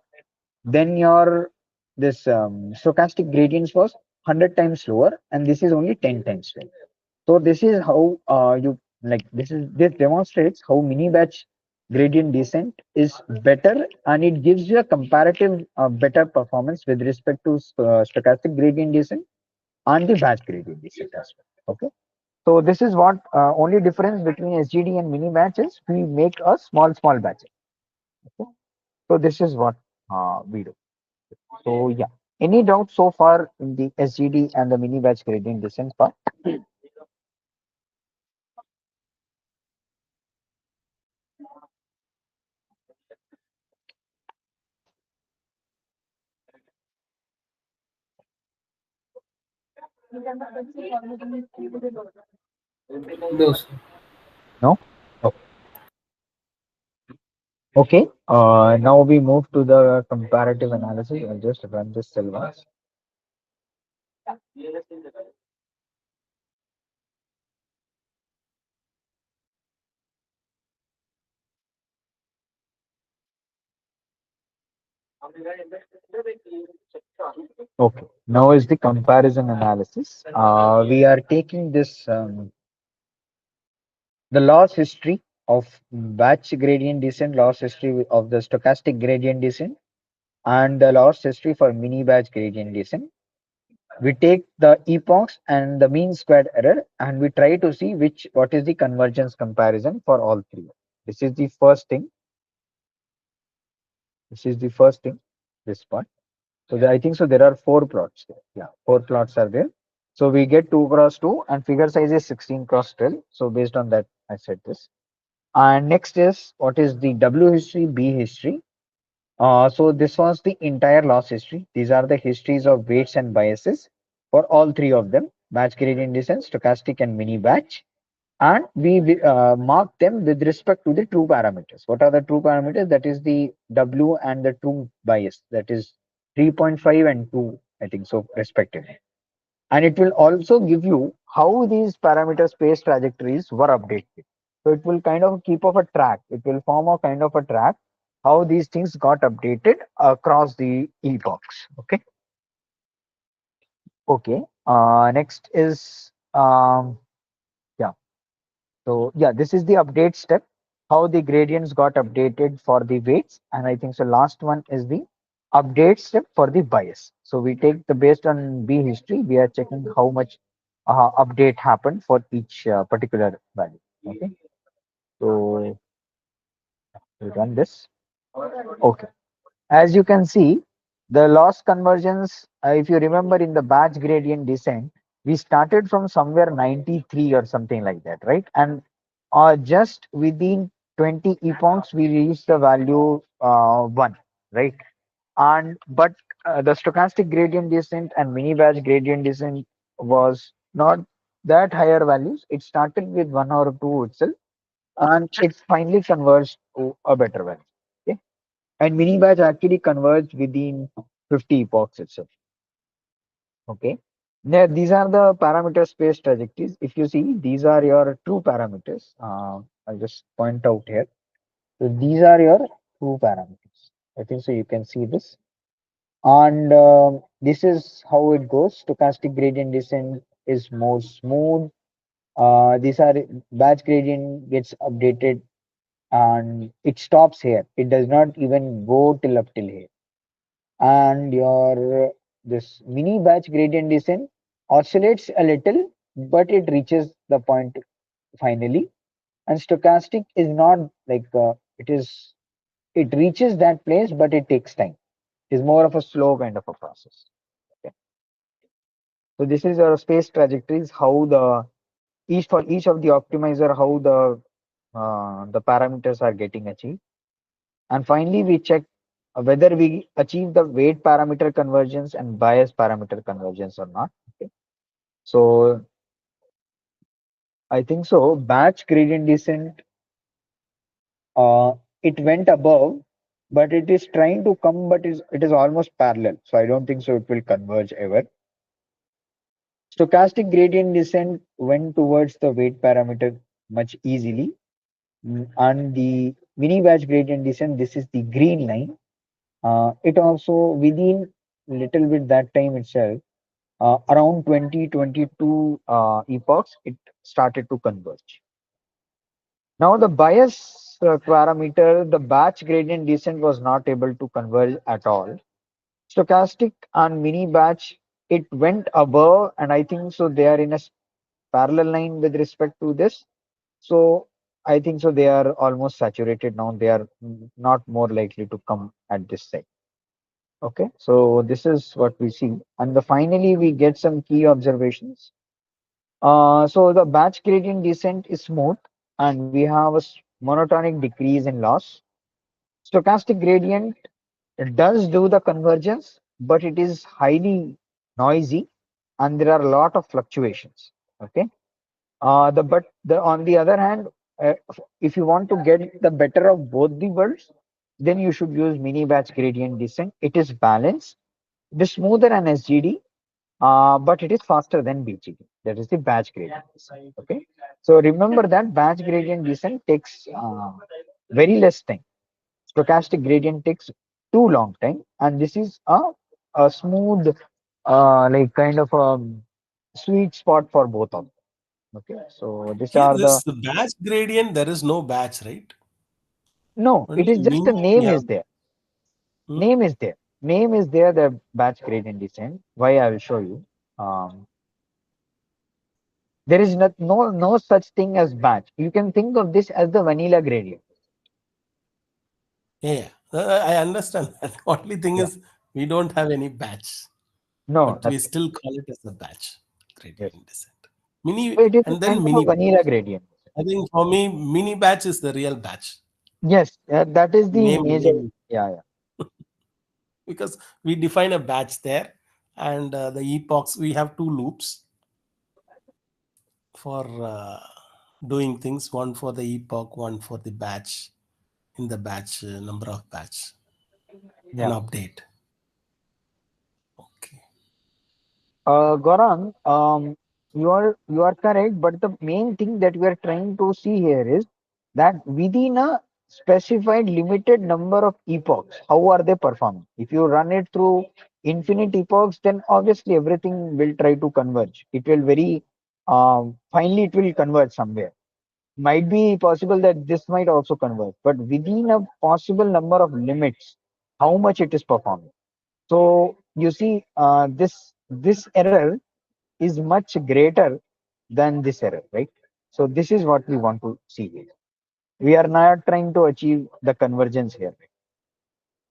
Then your this stochastic gradients was 100 times slower, and this is only 10 times slower. So this is how you like this demonstrates how mini batch gradient descent is better, and it gives you a comparative better performance with respect to stochastic gradient descent and the batch gradient descent as well. Okay. So this is what only difference between SGD and mini batch is, we make a small batches. Okay. So this is what we do. So yeah, any doubt so far in the SGD and the mini batch gradient descent part? Those. No? Okay. Okay. Now we move to the comparative analysis. I'll just run this cell once. Okay. Now is the comparison analysis. We are taking this the loss history of batch gradient descent, loss history of the stochastic gradient descent, and the loss history for mini batch gradient descent. We take the epochs and the mean squared error, and we try to see what is the convergence comparison for all three. This is the first thing. This is the first thing. This part. So I think so. There are four plots there. Yeah, four plots are there. So we get 2 cross 2, and figure size is 16 cross 12. So based on that, I said this. And next is what is the W history, B history. So this was the entire loss history. These are the histories of weights and biases for all three of them: batch gradient descent, stochastic, and mini batch. And we mark them with respect to the true parameters. What are the true parameters? That is the W and the true bias. That is 3.5 and 2, I think so, respectively. And it will also give you how these parameter space trajectories were updated. So it will kind of keep of a track. It will form a kind of a track how these things got updated across the epochs. Okay. Okay. Next is yeah. So yeah, this is the update step. How the gradients got updated for the weights, and I think so. Last one is the update step for the bias. So we take the based on B history, we are checking how much update happened for each particular value. Okay, so we run this. Okay, as you can see, the loss convergence. If you remember in the batch gradient descent, we started from somewhere 93 or something like that, right? And just within 20 epochs, we reached the value 1, right? And but the stochastic gradient descent and mini batch gradient descent was not that higher values. It started with 1 or 2 itself, and it finally converged to a better value. Okay, and mini batch actually converged within 50 epochs itself. Okay, now these are the parameter space trajectories. If you see, these are your true parameters. I'll just point out here. So these are your true parameters. I think so. You can see this. And this is how it goes. Stochastic gradient descent is more smooth. These are batch gradient gets updated and it stops here. It does not even go till up till here. And your this mini batch gradient descent oscillates a little, but it reaches the point finally. And stochastic is not like it reaches that place, but it takes time. It's more of a slow kind of a process. Okay. So this is your space trajectories, how the each of the optimizer, how the parameters are getting achieved. And finally, we check whether we achieve the weight parameter convergence and bias parameter convergence or not. Okay. So I think so. Batch gradient descent, uh, it went above, but it is trying to come, but it is almost parallel. So I don't think so. It will converge ever. Stochastic gradient descent went towards the weight parameter much easily. And the mini batch gradient descent, this is the green line. It also within little bit that time itself, around 2022 epochs, it started to converge. Now the bias parameter, the batch gradient descent was not able to converge at all. Stochastic and mini batch, it went above, and I think so they are in a parallel line with respect to this. So I think so they are almost saturated now. They are not more likely to come at this side. Okay, so this is what we see. And finally we get some key observations. So the batch gradient descent is smooth and we have a monotonic decrease in loss. Stochastic gradient does do the convergence, but it is highly noisy and there are a lot of fluctuations. Okay. The on the other hand, if you want to get the better of both the worlds, then you should use mini batch gradient descent. It is balanced. It is smoother than SGD, but it is faster than BGD. That is the batch gradient descent. Okay. So remember that batch gradient descent takes very less time. Stochastic gradient takes too long time, and this is a smooth, like kind of a sweet spot for both of them. Okay, so these Here, are the this batch gradient, there is no batch, right? no, it Only is just a mean, name yeah. is there. Hmm. Name is there. Name is there, the batch gradient descent. Why I will show you. Um, there is no such thing as batch. You can think of this as the vanilla gradient. Yeah, I understand that. Only thing Yeah. is we don't have any batch, No, but we nothing. still call it as a batch Yes. gradient descent. Mini So it is a and kind then of a mini batch. vanilla gradient. I think for me, mini batch is the real batch. Yes, that is the major. Name Yeah, yeah. because we define a batch there, and the epochs we have two loops for doing things. One for the epoch, one for the batch in the batch number of batch and Yeah. update. Okay. Gaurang, you are correct, but the main thing that we are trying to see here is that within a specified limited number of epochs, how are they performing? If you run it through infinite epochs, then obviously everything will try to converge. It will very finally it will converge somewhere. Might be possible that this might also converge, but within a possible number of limits, how much it is performing. So you see, this error is much greater than this error, right? So this is what we want to see here. We are not trying to achieve the convergence here, right?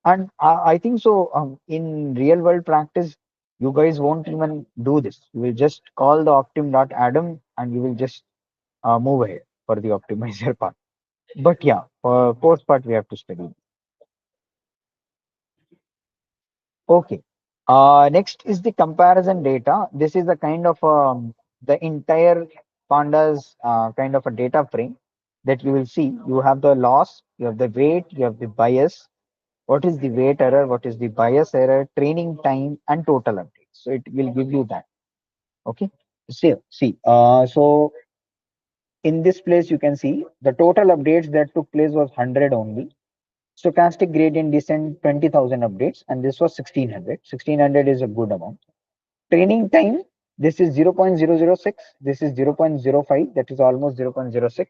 And I think so. In real world practice, you guys won't even do this. You will just call the optim.atom and you will just move ahead for the optimizer part. But yeah, for course part, we have to study. Okay. Next is the comparison data. This is a kind of the entire pandas kind of a data frame that you will see. You have the loss, you have the weight, you have the bias. What is the weight error? What is the bias error? Training time and total updates. So it will give you that. Okay. So in this place you can see the total updates that took place was 100 only. Stochastic gradient descent 20,000 updates, and this was 1600. 1600 is a good amount. Training time, this is 0.006, this is 0.05, that is almost 0.06,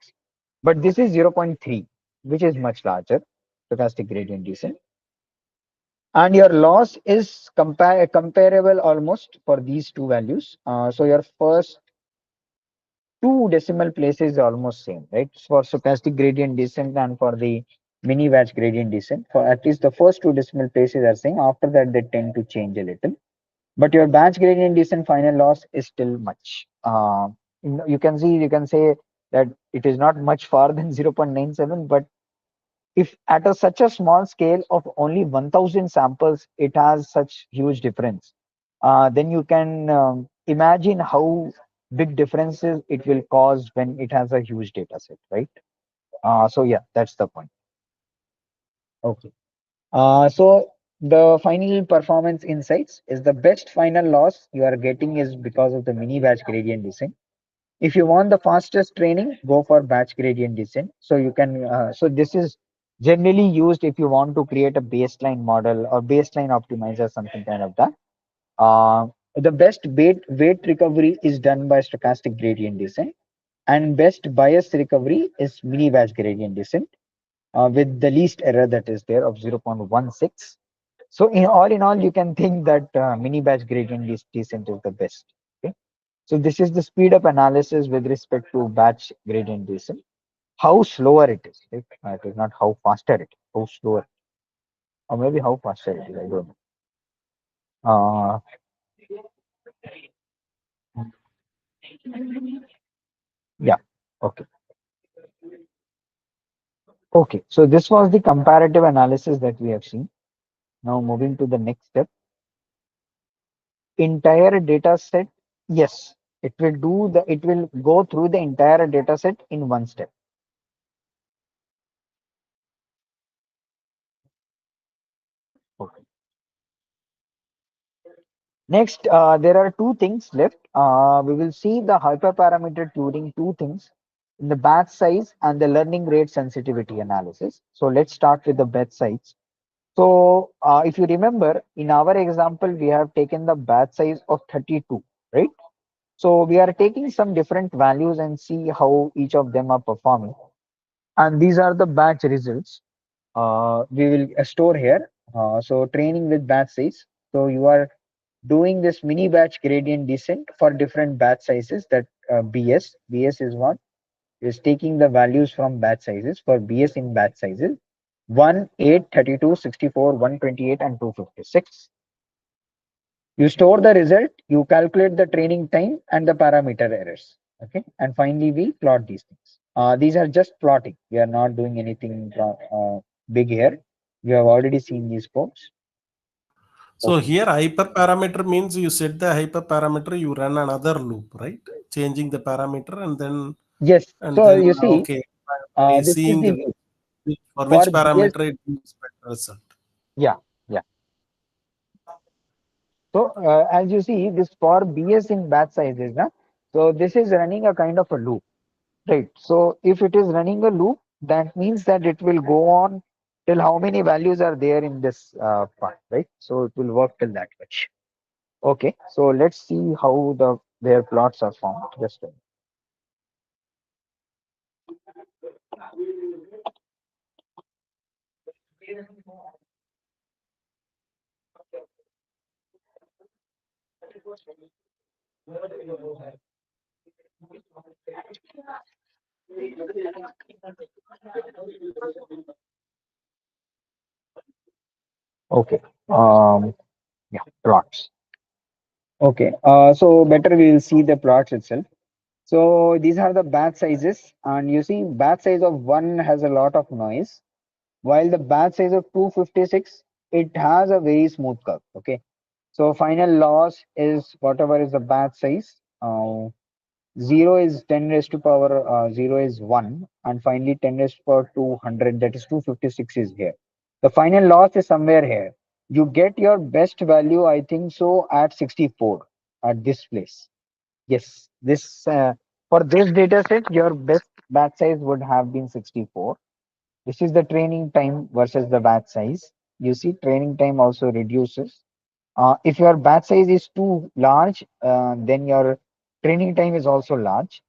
but this is 0.3, which is much larger, stochastic gradient descent. And your loss is comparable almost for these two values. So your first two decimal places is almost same, right? For stochastic gradient descent and for the mini batch gradient descent, for at least the first two decimal places are same. After that, they tend to change a little. But your batch gradient descent final loss is still much. You can see, you can say that it is not much far than 0.97, but if at such a small scale of only 1000 samples, it has such huge difference. Then you can imagine how big differences it will cause when it has a huge data set, right? So yeah, that's the point. Okay. So the final performance insights is the best final loss you are getting is because of the mini batch gradient descent. If you want the fastest training, go for batch gradient descent. So you can, so this is generally used if you want to create a baseline model or baseline optimizer, something kind of that. The best weight recovery is done by stochastic gradient descent, and best bias recovery is mini batch gradient descent with the least error that is there of 0.16. So in all, you can think that mini batch gradient descent is the best. Okay. So this is the speed up analysis with respect to batch gradient descent. How slower it is, right? It is not how faster it is, how slower, or maybe how faster it is. I don't know. Uh, yeah. Okay. Okay. So this was the comparative analysis that we have seen. Now moving to the next step. Entire data set. Yes, it will go through the entire data set in one step. Okay. Next, there are two things left. We will see the hyperparameter Turing, two things in the batch size and the learning rate sensitivity analysis. So let's start with the batch size. So if you remember, in our example, we have taken the batch size of 32, right? So we are taking some different values and see how each of them are performing. And these are the batch results we will store here. So training with batch size. So you are doing this mini batch gradient descent for different batch sizes. That BS is what is taking the values from batch sizes for BS in batch sizes 1, 8, 32, 64, 128, and 256. You store the result, you calculate the training time and the parameter errors. Okay, and finally we plot these things. These are just plotting. We are not doing anything big here. You have already seen these folks. So Okay. here hyperparameter means you set the hyperparameter, you run another loop, right? Changing the parameter Yes. and So then you see, okay, by this is seeing the the view for for which BS. parameter it gives better result. Yeah, yeah. So as you see, this for BS in batch sizes, na? So this is running a kind of a loop, right? So if it is running a loop, that means that it will go on till how many values are there in this part, right? So it will work till that much. Okay, so let's see how their plots are formed. Just a minute. Okay. Yeah, plots. Okay. So better we will see the plots itself. So these are the batch sizes, and you see batch size of 1 has a lot of noise, while the batch size of 256, it has a very smooth curve. Okay. So final loss is whatever is the batch size. 0 is 10 raised to power 0 is 1, and finally 10 raised to power 200, that is 256 is here. The final loss is somewhere here. You get your best value, I think so, at 64 at this place. Yes, this for this data set, your best batch size would have been 64. This is the training time versus the batch size. You see, training time also reduces. If your batch size is too large, then your training time is also large.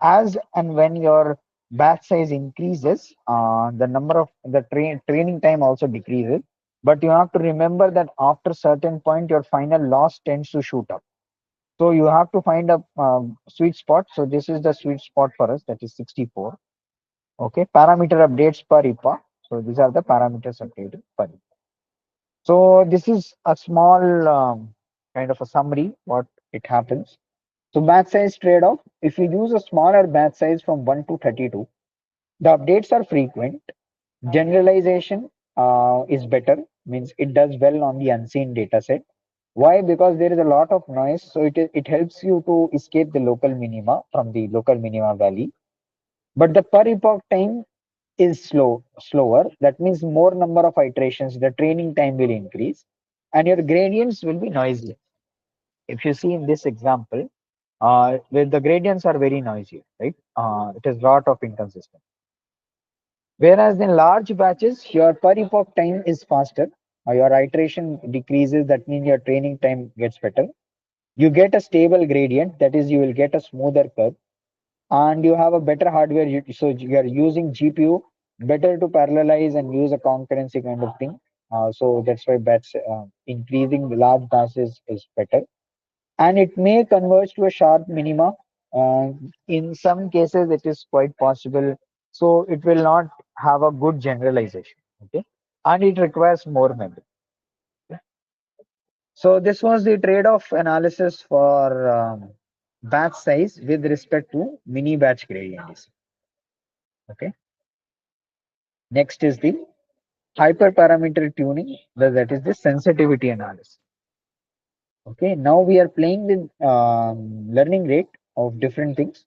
As and when your batch size increases, the number of the training time also decreases. But you have to remember that after certain point, your final loss tends to shoot up. So you have to find a sweet spot. So this is the sweet spot for us, that is 64. Okay, parameter updates per IPA. So these are the parameters updated per IPA. So this is a small kind of a summary what it happens. So batch size trade-off. If you use a smaller batch size from 1 to 32, the updates are frequent. Generalization is better, means it does well on the unseen data set. Why? Because there is a lot of noise, so it helps you to escape the local minima from the local minima valley. But the per epoch time is slower. That means more number of iterations, the training time will increase, and your gradients will be noisy. If you see in this example, where the gradients are very noisy, right? It is lot of inconsistent. Whereas in large batches, your per epoch time is faster. Your iteration decreases. That means your training time gets better. You get a stable gradient. That is, you will get a smoother curve, and you have a better hardware. So you are using GPU better to parallelize and use a concurrency kind of thing. So that's why batch increasing the large batches is better, and it may converge to a sharp minima. Uh, in some cases, it is quite possible. So it will not have a good generalization. Okay, and it requires more memory. Okay? So this was the trade-off analysis for batch size with respect to mini batch gradient. Okay. Next is the hyperparameter tuning. That is the sensitivity analysis. Okay. Now we are playing with learning rate of different things.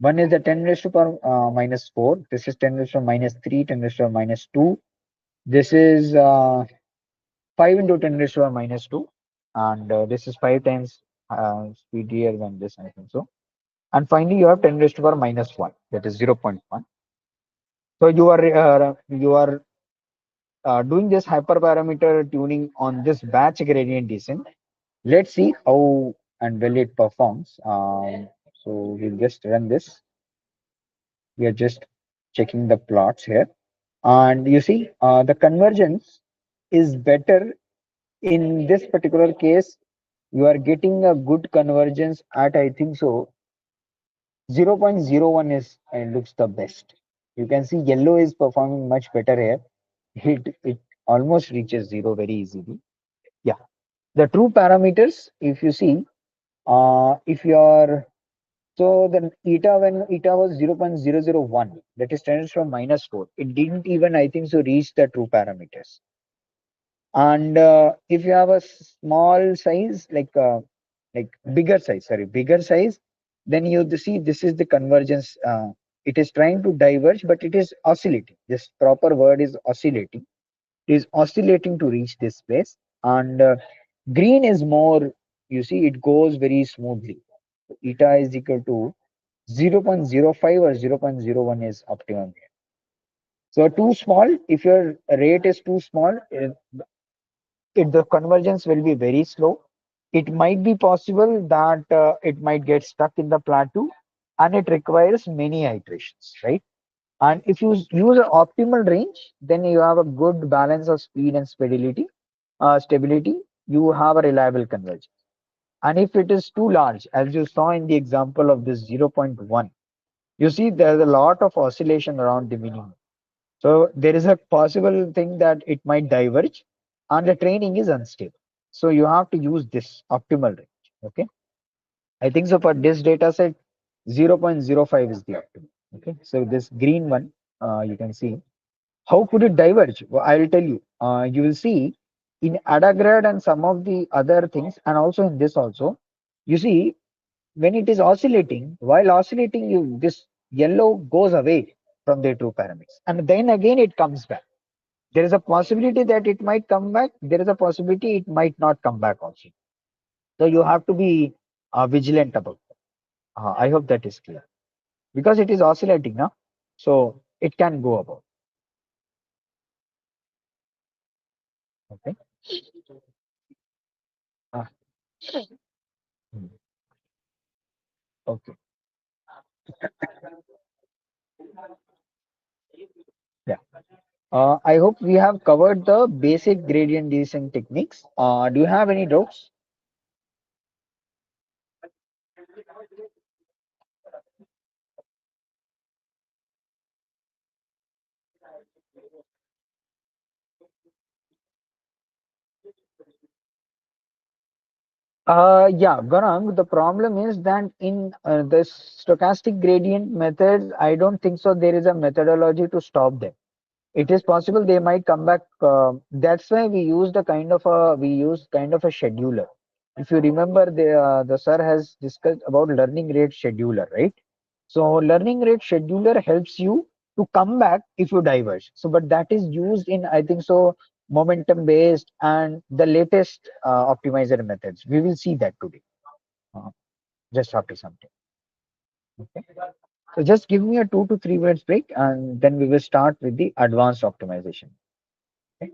One is the 10 raised to power minus 4. This is 10 raised to minus 3, 10 raised to minus 2. This is 5 into 10 raised to minus 2. And this is 5 times speedier than this, I think so. And finally, you have 10 raised to power minus 1. That is 0.1. So you are doing this hyperparameter tuning on this batch gradient descent. Let's see how and well it performs. So we'll just run this. We are just checking the plots here. And you see, the convergence is better in this particular case you are getting a good convergence at, I think so, 0.01 is looks the best. You can see yellow is performing much better here. It almost reaches zero very easily. Yeah. The true parameters, if you see, if you are so then eta when eta was 0.001, that is stands from -4. It didn't even, I think so, reach the true parameters. And if you have a small size, like bigger size, sorry, bigger size, then you see this is the convergence. It is trying to diverge, but it is oscillating. This proper word is oscillating. It is oscillating to reach this place. And green is more, you see, it goes very smoothly. Eta is equal to 0.05 or 0.01 is optimum here. So too small, if your rate is too small, the convergence will be very slow. It might be possible that it might get stuck in the plateau and it requires many iterations, right? And if you use an optimal range, then you have a good balance of speed and stability. You have a reliable convergence. And if it is too large, as you saw in the example of this 0.1, you see there's a lot of oscillation around the minimum. So there is a possible thing that it might diverge and the training is unstable. So you have to use this optimal range. Okay. I think so for this data set, 0.05 is the optimal. Okay. So this green one, you can see. How could it diverge? Well, I will tell you. You will see in Adagrad and some of the other things, and also in this also, you see when it is oscillating, while oscillating, you this yellow goes away from the true parameters, and then again it comes back. There is a possibility that it might come back. There is a possibility it might not come back also. So you have to be vigilant about that. I hope that is clear because it is oscillating now, so it can go about. Okay. Ah, hmm, okay. Yeah. I hope we have covered the basic gradient descent techniques. Do you have any doubts? Yeah, Gaurang, the problem is that in the stochastic gradient methods, I don't think so. There is a methodology to stop them. It is possible they might come back. That's why we use kind of a scheduler. If you remember, the sir has discussed about learning rate scheduler, right? So learning rate scheduler helps you to come back if you diverge. So, but that is used in, I think so, momentum based and the latest optimizer methods. We will see that today, uh, just after some time. Okay. So just give me a 2 to 3 minutes break and then we will start with the advanced optimization. Okay.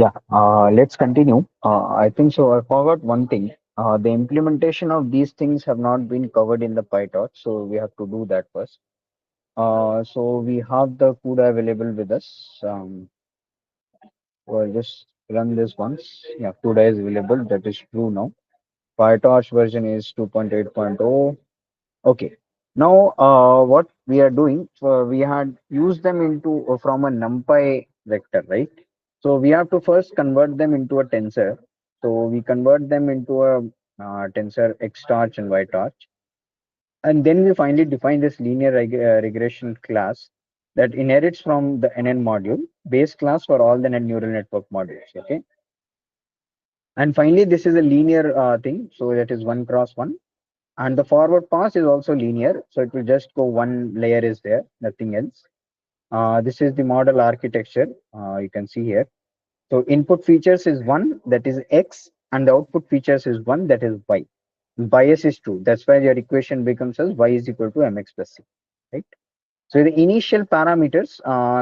Yeah, let's continue. I think so. I forgot one thing. The implementation of these things have not been covered in the PyTorch, so we have to do that first. So we have the CUDA available with us. Well, just run this once. Yeah, CUDA is available. That is true now. PyTorch version is 2.8.0. Okay. Now, what we are doing, we had used them into from a NumPy vector, right? So we have to first convert them into a tensor. So we convert them into a tensor xtorch and ytorch, and then we finally define this linear regression class that inherits from the NN module, base class for all the neural network modules. Okay. And finally, this is a linear thing. So that is 1 cross 1. And the forward pass is also linear. So it will just go one layer is there, nothing else. This is the model architecture. You can see here. So input features is 1, that is X, and the output features is 1, that is Y. Bias is true. That's why your equation becomes as Y is equal to MX plus C, right? So the initial parameters,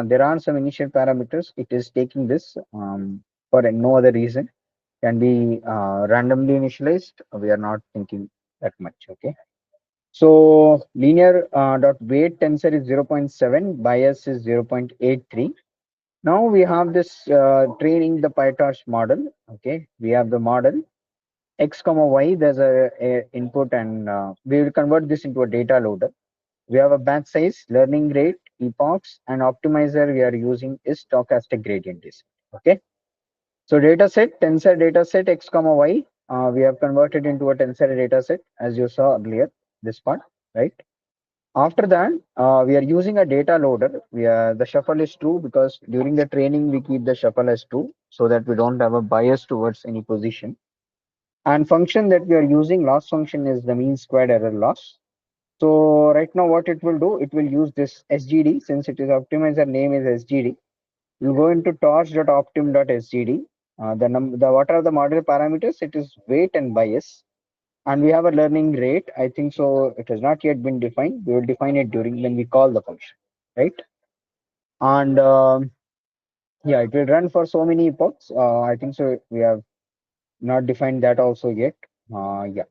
there are some initial parameters. It is taking this for no other reason. Can be randomly initialized. We are not thinking that much. Okay. So linear dot weight tensor is 0.7, bias is 0.83. Now we have this training the PyTorch model. Okay, we have the model x comma y. There's a input, and we will convert this into a data loader. We have a batch size, learning rate, epochs, and optimizer we are using is stochastic gradient descent. Okay, so data set tensor data set x comma y. We have converted into a tensor data set as you saw earlier. This part, right? After that, we are using a data loader. The shuffle is true because during the training we keep the shuffle as true so that we don't have a bias towards any position. And function that we are using, loss function, is the mean squared error loss. So right now what it will do, it will use this SGD. Since it is optimizer name is SGD, we'll go into torch.optim.sgd. The what are the model parameters? It is weight and bias, and we have a learning rate. I think so. It has not yet been defined. We will define it during when we call the function, right? And yeah, it will run for so many epochs. I think so. We have not defined that also yet. Yeah.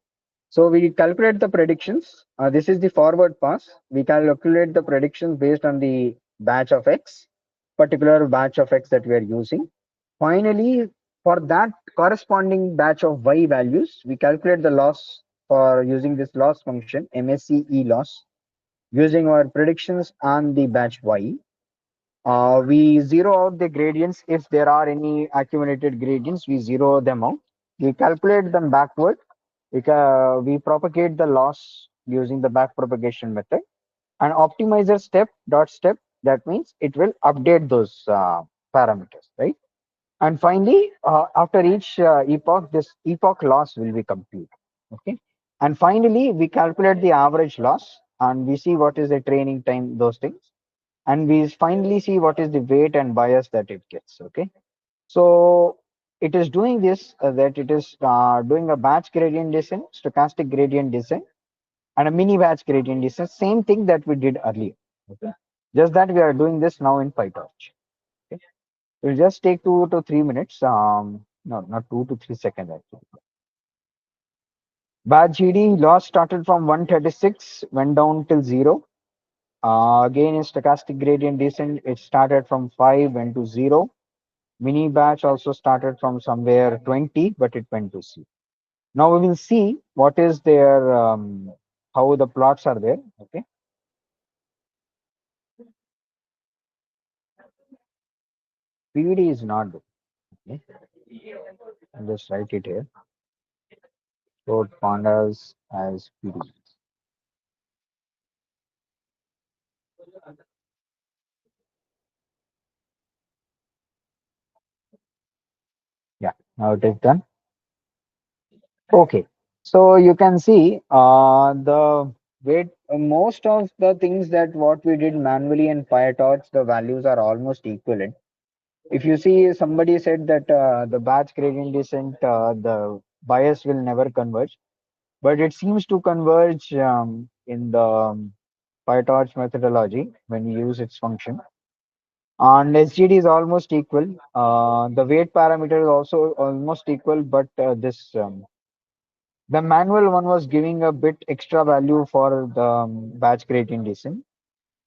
So we calculate the predictions. This is the forward pass. We calculate the predictions based on the batch of X, particular batch of X that we are using. Finally, for that corresponding batch of Y values, we calculate the loss for using this loss function, MSCE loss, using our predictions on the batch Y. We zero out the gradients. If there are any accumulated gradients, we zero them out. We calculate them backward. We propagate the loss using the back propagation method. And optimizer step dot step, that means it will update those parameters, right? And finally, after each epoch, this epoch loss will be computed. Okay. And finally, we calculate the average loss and we see what is the training time, those things. And we finally see what is the weight and bias that it gets. Okay. So it is doing this, that it is doing a batch gradient descent, stochastic gradient descent, and a mini batch gradient descent. Same thing that we did earlier. Okay. Just that we are doing this now in PyTorch. Okay. It will just take 2 to 3 minutes. No, not 2 to 3 seconds actually. Batch GD loss started from 136, went down till 0. Again, in stochastic gradient descent, it started from 5, went to 0. Mini batch also started from somewhere 20, but it went to 0. Now we will see what is their, how the plots are there. Okay. PD is not good. Okay. I'll just write it here. Stored pandas as PD. Yeah, now it is done. Okay, so you can see the weight, most of the things that what we did manually in PyTorch, the values are almost equivalent. If you see, somebody said that the batch gradient descent, the bias will never converge, but it seems to converge in the PyTorch methodology when we use its function. And SGD is almost equal. The weight parameter is also almost equal, but this the manual one was giving a bit extra value for the batch gradient descent.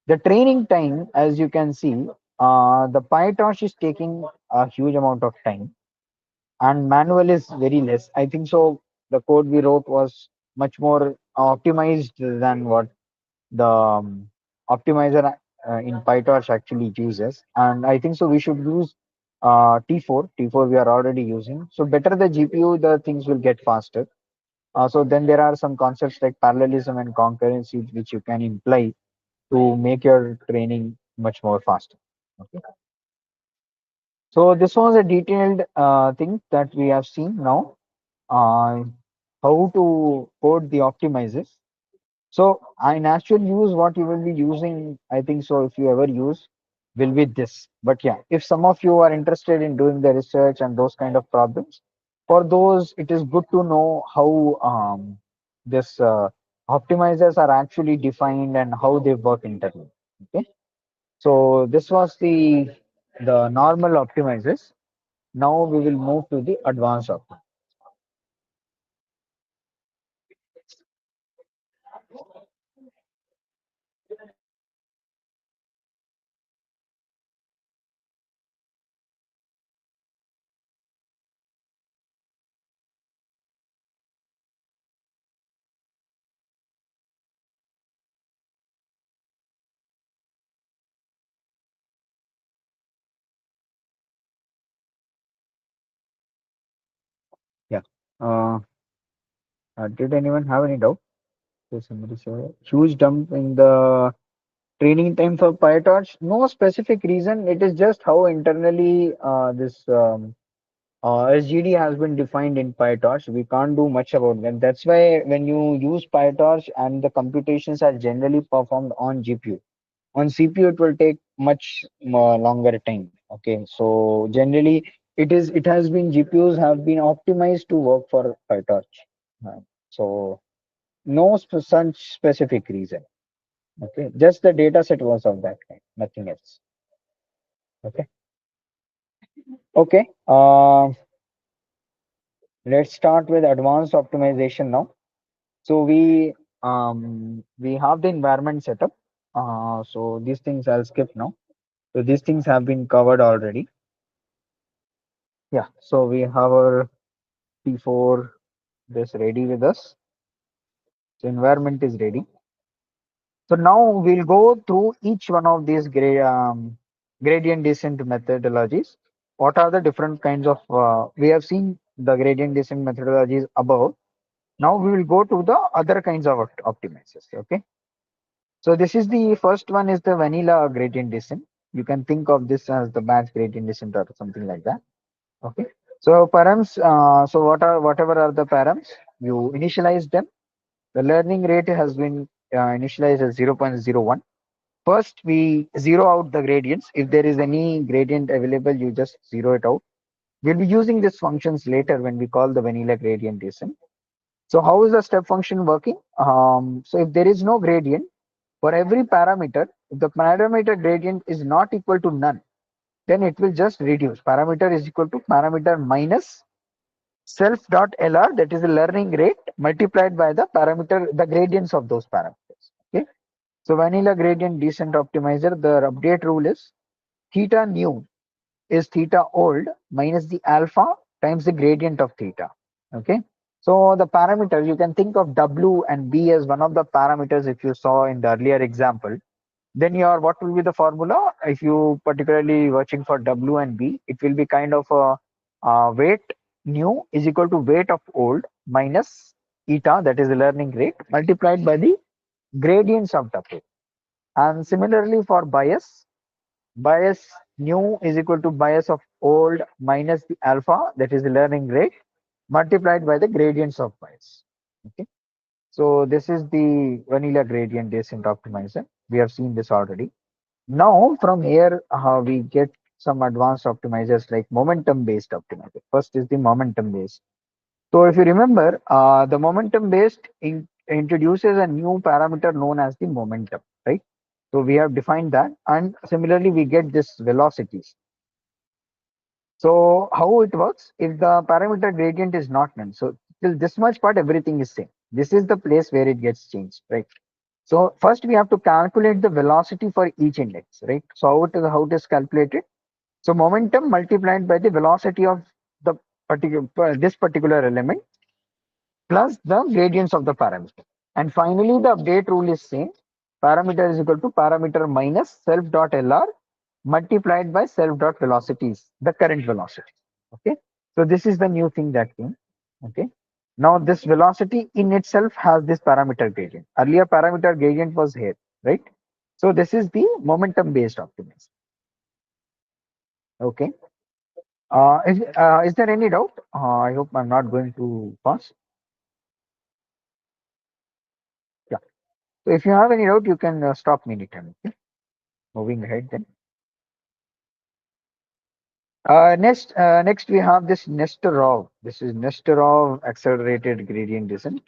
The training time, as you can see, the PyTorch is taking a huge amount of time, and manual is very less. I think so. The code we wrote was much more optimized than what the optimizer in PyTorch actually uses, and I think so. We should use T4. T4 we are already using. So better the GPU, the things will get faster. So then there are some concepts like parallelism and concurrency which you can imply to make your training much more faster. Okay. So this was a detailed thing that we have seen now. Uh, how to code the optimizers. So in actual use, what you will be using, I think so, if you ever use, will be this. But yeah, if some of you are interested in doing the research and those kind of problems, for those, it is good to know how this optimizers are actually defined and how they work internally. Okay. So this was the normal optimizers. Now we will move to the advanced optimizers. Yeah. Uh, did anyone have any doubt? So somebody say huge dump in the training time for PyTorch. No specific reason. It is just how internally this SGD has been defined in PyTorch. We can't do much about that. That's why when you use PyTorch and the computations are generally performed on GPU. On CPU, it will take much more longer time. Okay, so generally it has been GPUs have been optimized to work for PyTorch. So no such specific reason. Okay, just the data set was of that kind, nothing else. Okay, okay. Let's start with advanced optimization now. So we have the environment setup. So these things I'll skip now. So these things have been covered already. Yeah. So we have our T4 this ready with us. So environment is ready. So now we'll go through each one of these gradient descent methodologies. What are the different kinds of, we have seen the gradient descent methodologies above. Now we will go to the other kinds of optimizers. Okay. So this is the first one is the vanilla gradient descent. You can think of this as the batch gradient descent or something like that. Okay. So params, so whatever are the params, you initialize them. The learning rate has been initialized as 0.01. First, we zero out the gradients. If there is any gradient available, you just zero it out. We'll be using these functions later when we call the vanilla gradient descent. So how is the step function working? So if there is no gradient, for every parameter, if the parameter gradient is not equal to none, then it will just reduce. Parameter is equal to parameter minus self.lr, that is the learning rate, multiplied by the parameter, the gradients of those parameters. Okay. So vanilla gradient descent optimizer, the update rule is theta new is theta old minus the alpha times the gradient of theta. Okay. So the parameter, you can think of W and B as one of the parameters if you saw in the earlier example. Then your what will be the formula? If you particularly watching for W and B, it will be kind of a weight new is equal to weight of old minus eta, that is the learning rate, multiplied by the gradients of W. And similarly for bias, bias new is equal to bias of old minus the alpha, that is the learning rate, multiplied by the gradients of bias. Okay. So this is the vanilla gradient descent optimizer. We have seen this already. Now from here, we get some advanced optimizers like momentum based optimizer. First is the momentum based. So if you remember, the momentum based introduces a new parameter known as the momentum, right? So we have defined that, and similarly we get this velocities. So how it works if the parameter gradient is not none? So till this much part everything is same. This is the place where it gets changed, right? So first we have to calculate the velocity for each index, right? So how it is calculated? So momentum multiplied by the velocity of the particular this particular element plus the gradients of the parameter. And finally, the update rule is same. Parameter is equal to parameter minus self dot LR multiplied by self dot velocities, the current velocity. Okay. So this is the new thing that came. Okay. Now this velocity in itself has this parameter gradient. Earlier parameter gradient was here, right? So this is the momentum based optimization. Okay. Is there any doubt? I hope I'm not going too fast. Yeah. So if you have any doubt, you can stop me anytime. Okay. Moving ahead then. Next we have this Nesterov. This is Nesterov accelerated gradient descent.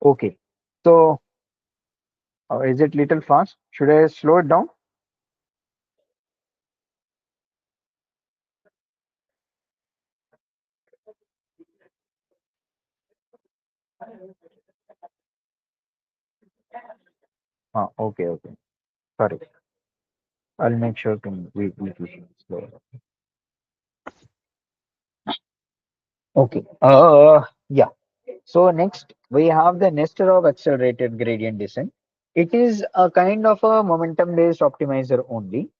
Okay. So is it little fast? Should I slow it down? Okay, okay. Sorry. I'll make sure to we slow it. Okay. Yeah. So next we have the Nesterov accelerated gradient descent. It is a kind of a momentum based optimizer only.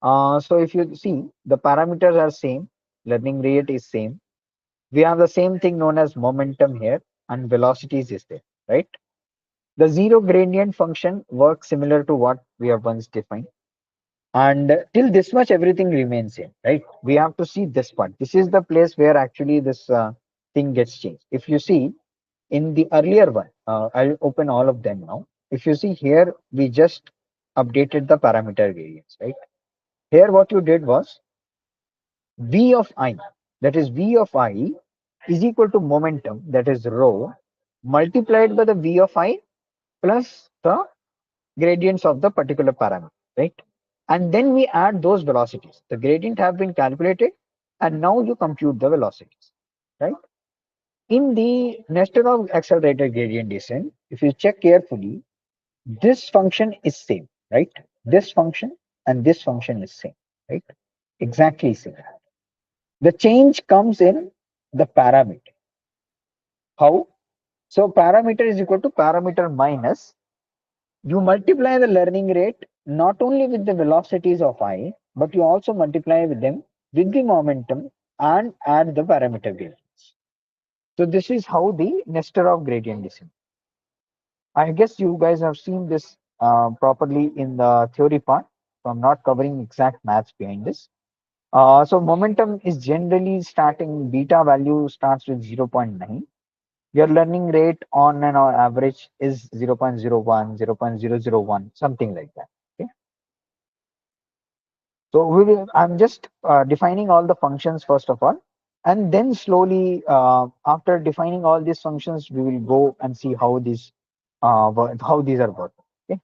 So if you see the parameters are same, learning rate is same. We have the same thing known as momentum here and velocities is there, right? The zero gradient function works similar to what we have once defined. And till this much, everything remains same, right? We have to see this part. This is the place where actually this thing gets changed. If you see in the earlier one, I'll open all of them now. If you see here, we just updated the parameter gradients, right? Here, what you did was V of I, that is V of I is equal to momentum, that is rho, multiplied by the V of I plus the gradients of the particular parameter, right? And then we add those velocities. The gradient have been calculated, and now you compute the velocities, right? In the Nesterov accelerated gradient descent, if you check carefully, this function is same, right? This function and this function is same, right? Exactly same. The change comes in the parameter. How? So parameter is equal to parameter minus. You multiply the learning rate not only with the velocities of I, but you also multiply with them with the momentum and add the parameter gradients. So this is how the Nesterov gradient descent. I guess you guys have seen this properly in the theory part. So I'm not covering exact maths behind this. So momentum is generally starting, beta value starts with 0.9. Your learning rate on an average is 0.01, 0.001, something like that. Okay. So I'm just defining all the functions first of all, and then slowly after defining all these functions, we will go and see how these how these are working. Okay.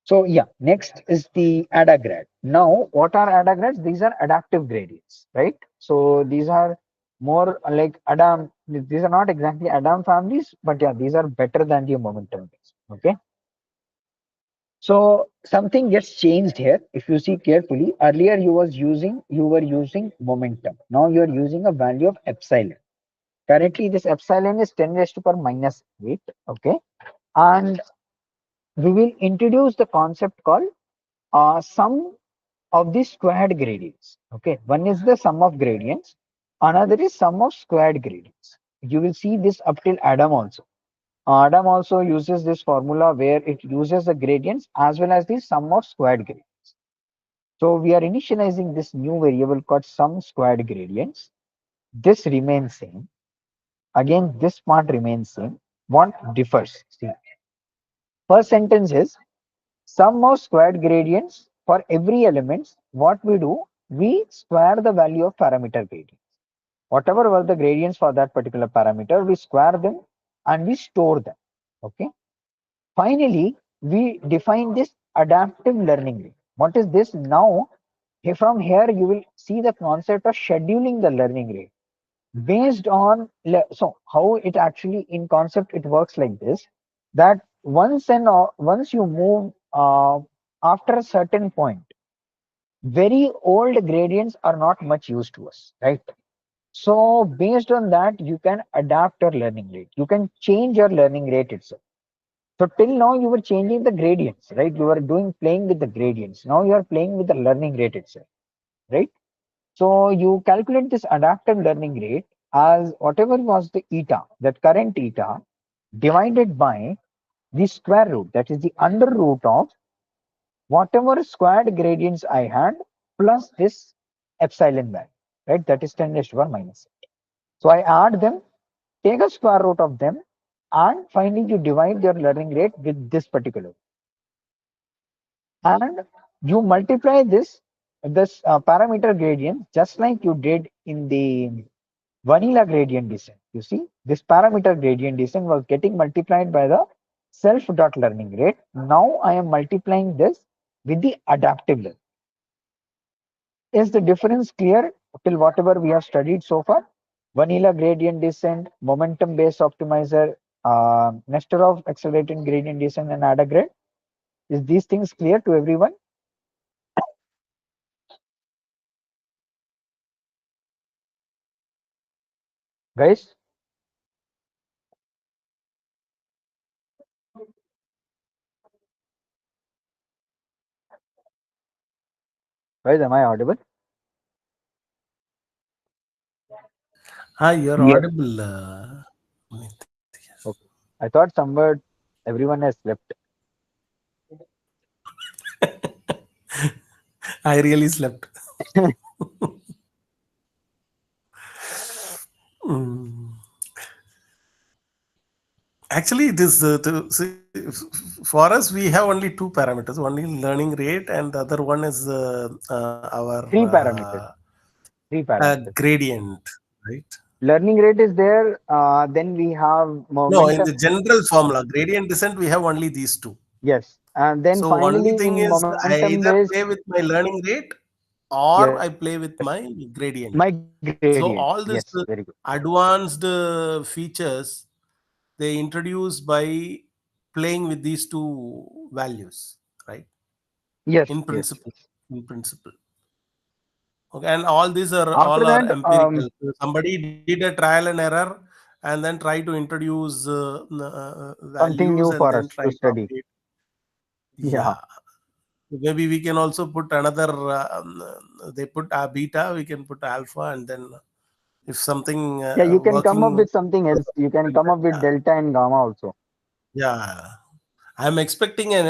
So yeah, next is the ADA-grad. Now, what are ADA-grads? These are adaptive gradients, right? So these are more like Adam. These are not exactly Adam families, but yeah, these are better than the momentum base. Okay. So something gets changed here. If you see carefully, earlier you were using momentum. Now you are using a value of epsilon. Currently, this epsilon is 10 raised to power minus 8. Okay. And we will introduce the concept called sum of the squared gradients. Okay, one is the sum of gradients, another is sum of squared gradients. You will see this up till Adam also. Adam also uses this formula where it uses the gradients as well as the sum of squared gradients. So we are initializing this new variable called sum squared gradients. This remains same. Again, this part remains same. What differs? See, first sentence is sum of squared gradients for every elements. What we do, we square the value of parameter gradients. Whatever were the gradients for that particular parameter, we square them and we store them. Okay. Finally, we define this adaptive learning rate. What is this? Now, from here you will see the concept of scheduling the learning rate based on so how it actually in concept it works like this, that once you move after a certain point, very old gradients are not much used to us, right? So based on that, you can adapt your learning rate. You can change your learning rate itself. So till now you were changing the gradients, right? You were doing playing with the gradients. Now you are playing with the learning rate itself, right? So you calculate this adaptive learning rate as whatever was the eta, that current eta, divided by the square root, that is the under root of whatever squared gradients I had plus this epsilon value, right? That is 10 raised to 1 minus 8. So I add them, take a square root of them, and finally you divide your learning rate with this particular. And you multiply this parameter gradient just like you did in the vanilla gradient descent. You see, this parameter gradient descent was getting multiplied by the self dot learning rate. Now I am multiplying this with the adaptive learning. Is the difference clear till whatever we have studied so far? Vanilla gradient descent, momentum based optimizer, Nesterov accelerated gradient descent, and ADA grade. Is these things clear to everyone? Guys? Guys, am I audible? Ah, you're Yes. audible. Okay. I thought somewhere everyone has slept. I really slept. Mm. Actually, it is for us. We have only two parameters: one is learning rate, and the other one is our Three parameters. Three parameters. gradient, right? Learning rate is there. Then we have No, in momentum. the general formula, gradient descent, we have only these two. Yes. And then So only finally thing in is I momentum either based, play with my learning rate or I yes, play with my gradient. my gradient. So all Yes, this very good. advanced features they introduce by playing with these two values, right? Yes, In yes, principle, yes. in principle. Okay, and all these are After all are that, empirical. So somebody did a trial and error and then try to introduce something values new and for then us to try to study. update. Yeah. Yeah, maybe we can also put another. They put a beta, we can put alpha, and then if something Yeah, you can come up working, with something else. You can come up with delta and gamma also. yeah. I'm expecting an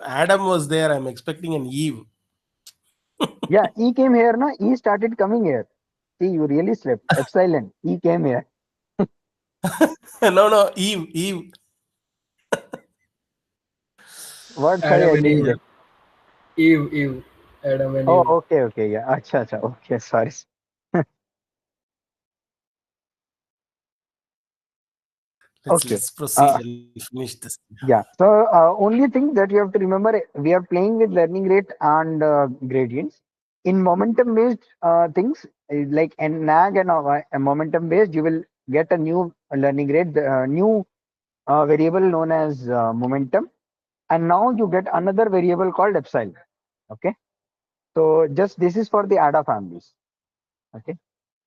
Adam was there. I'm expecting an Eve. Yeah, E came here, na? E started coming here. See, you really slept. Epsilon. E came here. No, Eve, Eve. What? Sorry, Adam I and didn't Eve. get. Eve. Adam and Oh, Eve. okay, okay. Yeah. Acha, acha. Okay, sorry. Okay. Let's proceed and finish this. Yeah. So only thing that you have to remember, we are playing with learning rate and gradients. In momentum based things like in NAG and momentum based, you will get a new learning rate, the new variable known as momentum, and now you get another variable called epsilon. Okay. So just this is for the ADA families. Okay.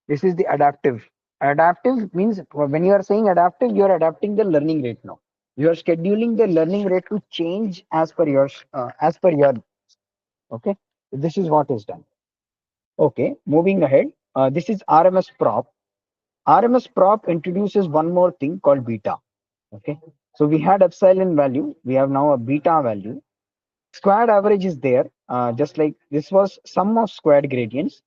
This is the adaptive. Adaptive means when you are saying adaptive, you are adapting the learning rate now. You are scheduling the learning rate to change as per your. Okay, this is what is done. Okay, moving ahead. This is RMS prop. RMS prop introduces one more thing called beta. Okay, so we had epsilon value. We have now a beta value. Squared average is there. Just like this was sum of squared gradients.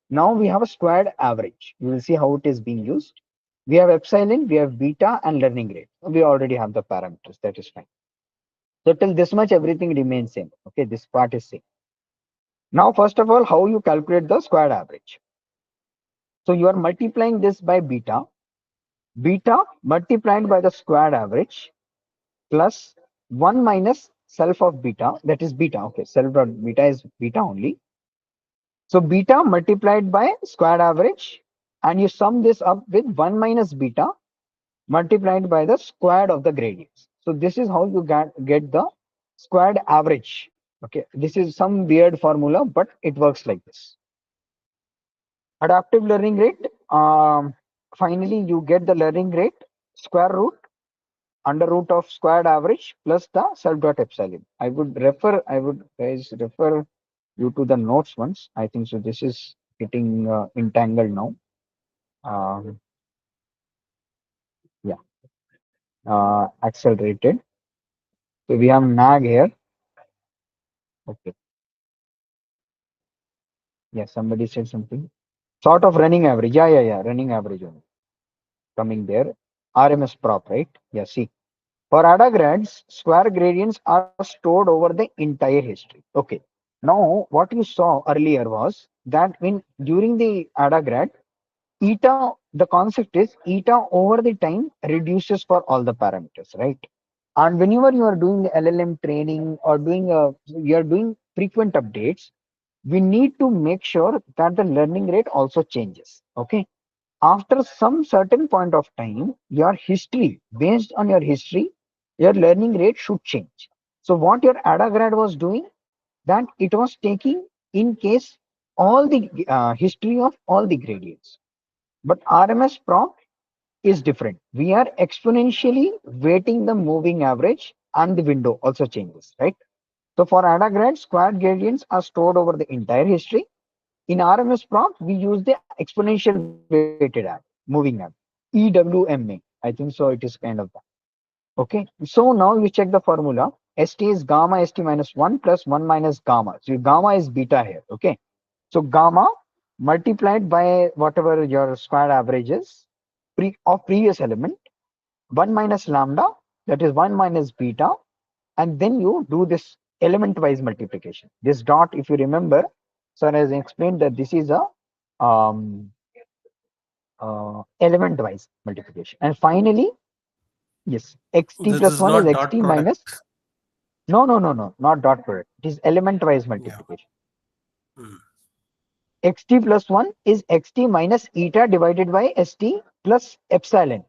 Now we have a squared average. You will see how it is being used. We have epsilon, we have beta, and learning rate. We already have the parameters. That is fine. So till this much, everything remains same. Okay, this part is same. Now, first of all, how you calculate the squared average? So you are multiplying this by beta. Beta multiplied by the squared average plus 1 minus self of beta, that is beta. Okay, self dot beta is beta only. So beta multiplied by squared average, and you sum this up with 1 minus beta multiplied by the squared of the gradients. So this is how you get the squared average. Okay, this is some weird formula, but it works like this. Adaptive learning rate. Finally, you get the learning rate square root under root of squared average plus the self dot epsilon. I would guys refer you to the notes once. I think so. This is getting entangled now. Um, yeah, accelerated. So we have nag here. Okay. Yeah, somebody said something. Sort of running average. Yeah. Running average only. Coming there. RMS prop, right? Yeah, see. For ADA grads, square gradients are stored over the entire history. Okay. Now, what you saw earlier was that during the ADA grad, eta, the concept is eta over the time reduces for all the parameters, right? And whenever you are doing the LLM training or you are doing frequent updates, we need to make sure that the learning rate also changes. Okay. After some certain point of time, your history, based on your history, your learning rate should change. So what your ADA grad was doing, that it was taking in case all the history of all the gradients. But RMS prop is different. We are exponentially weighting the moving average, and the window also changes, right? So for ADA grad, squared gradients are stored over the entire history. In RMS prop, we use the exponential weighted moving average, EWMA. I think so. It is kind of that. Okay. So now you check the formula. ST is gamma ST minus 1 plus 1 minus gamma. So gamma is beta here. Okay. So gamma multiplied by whatever your squared average is of previous element, 1 minus lambda, that is 1 minus beta, and then you do this element wise multiplication. This dot, if you remember, sir has explained that this is a um, element wise multiplication. And finally, yes, xt This plus is 1 is not dot xt minus. product. No, not dot product. It is element wise Yeah. multiplication. Hmm. Xt plus 1 is xt minus eta divided by st plus epsilon.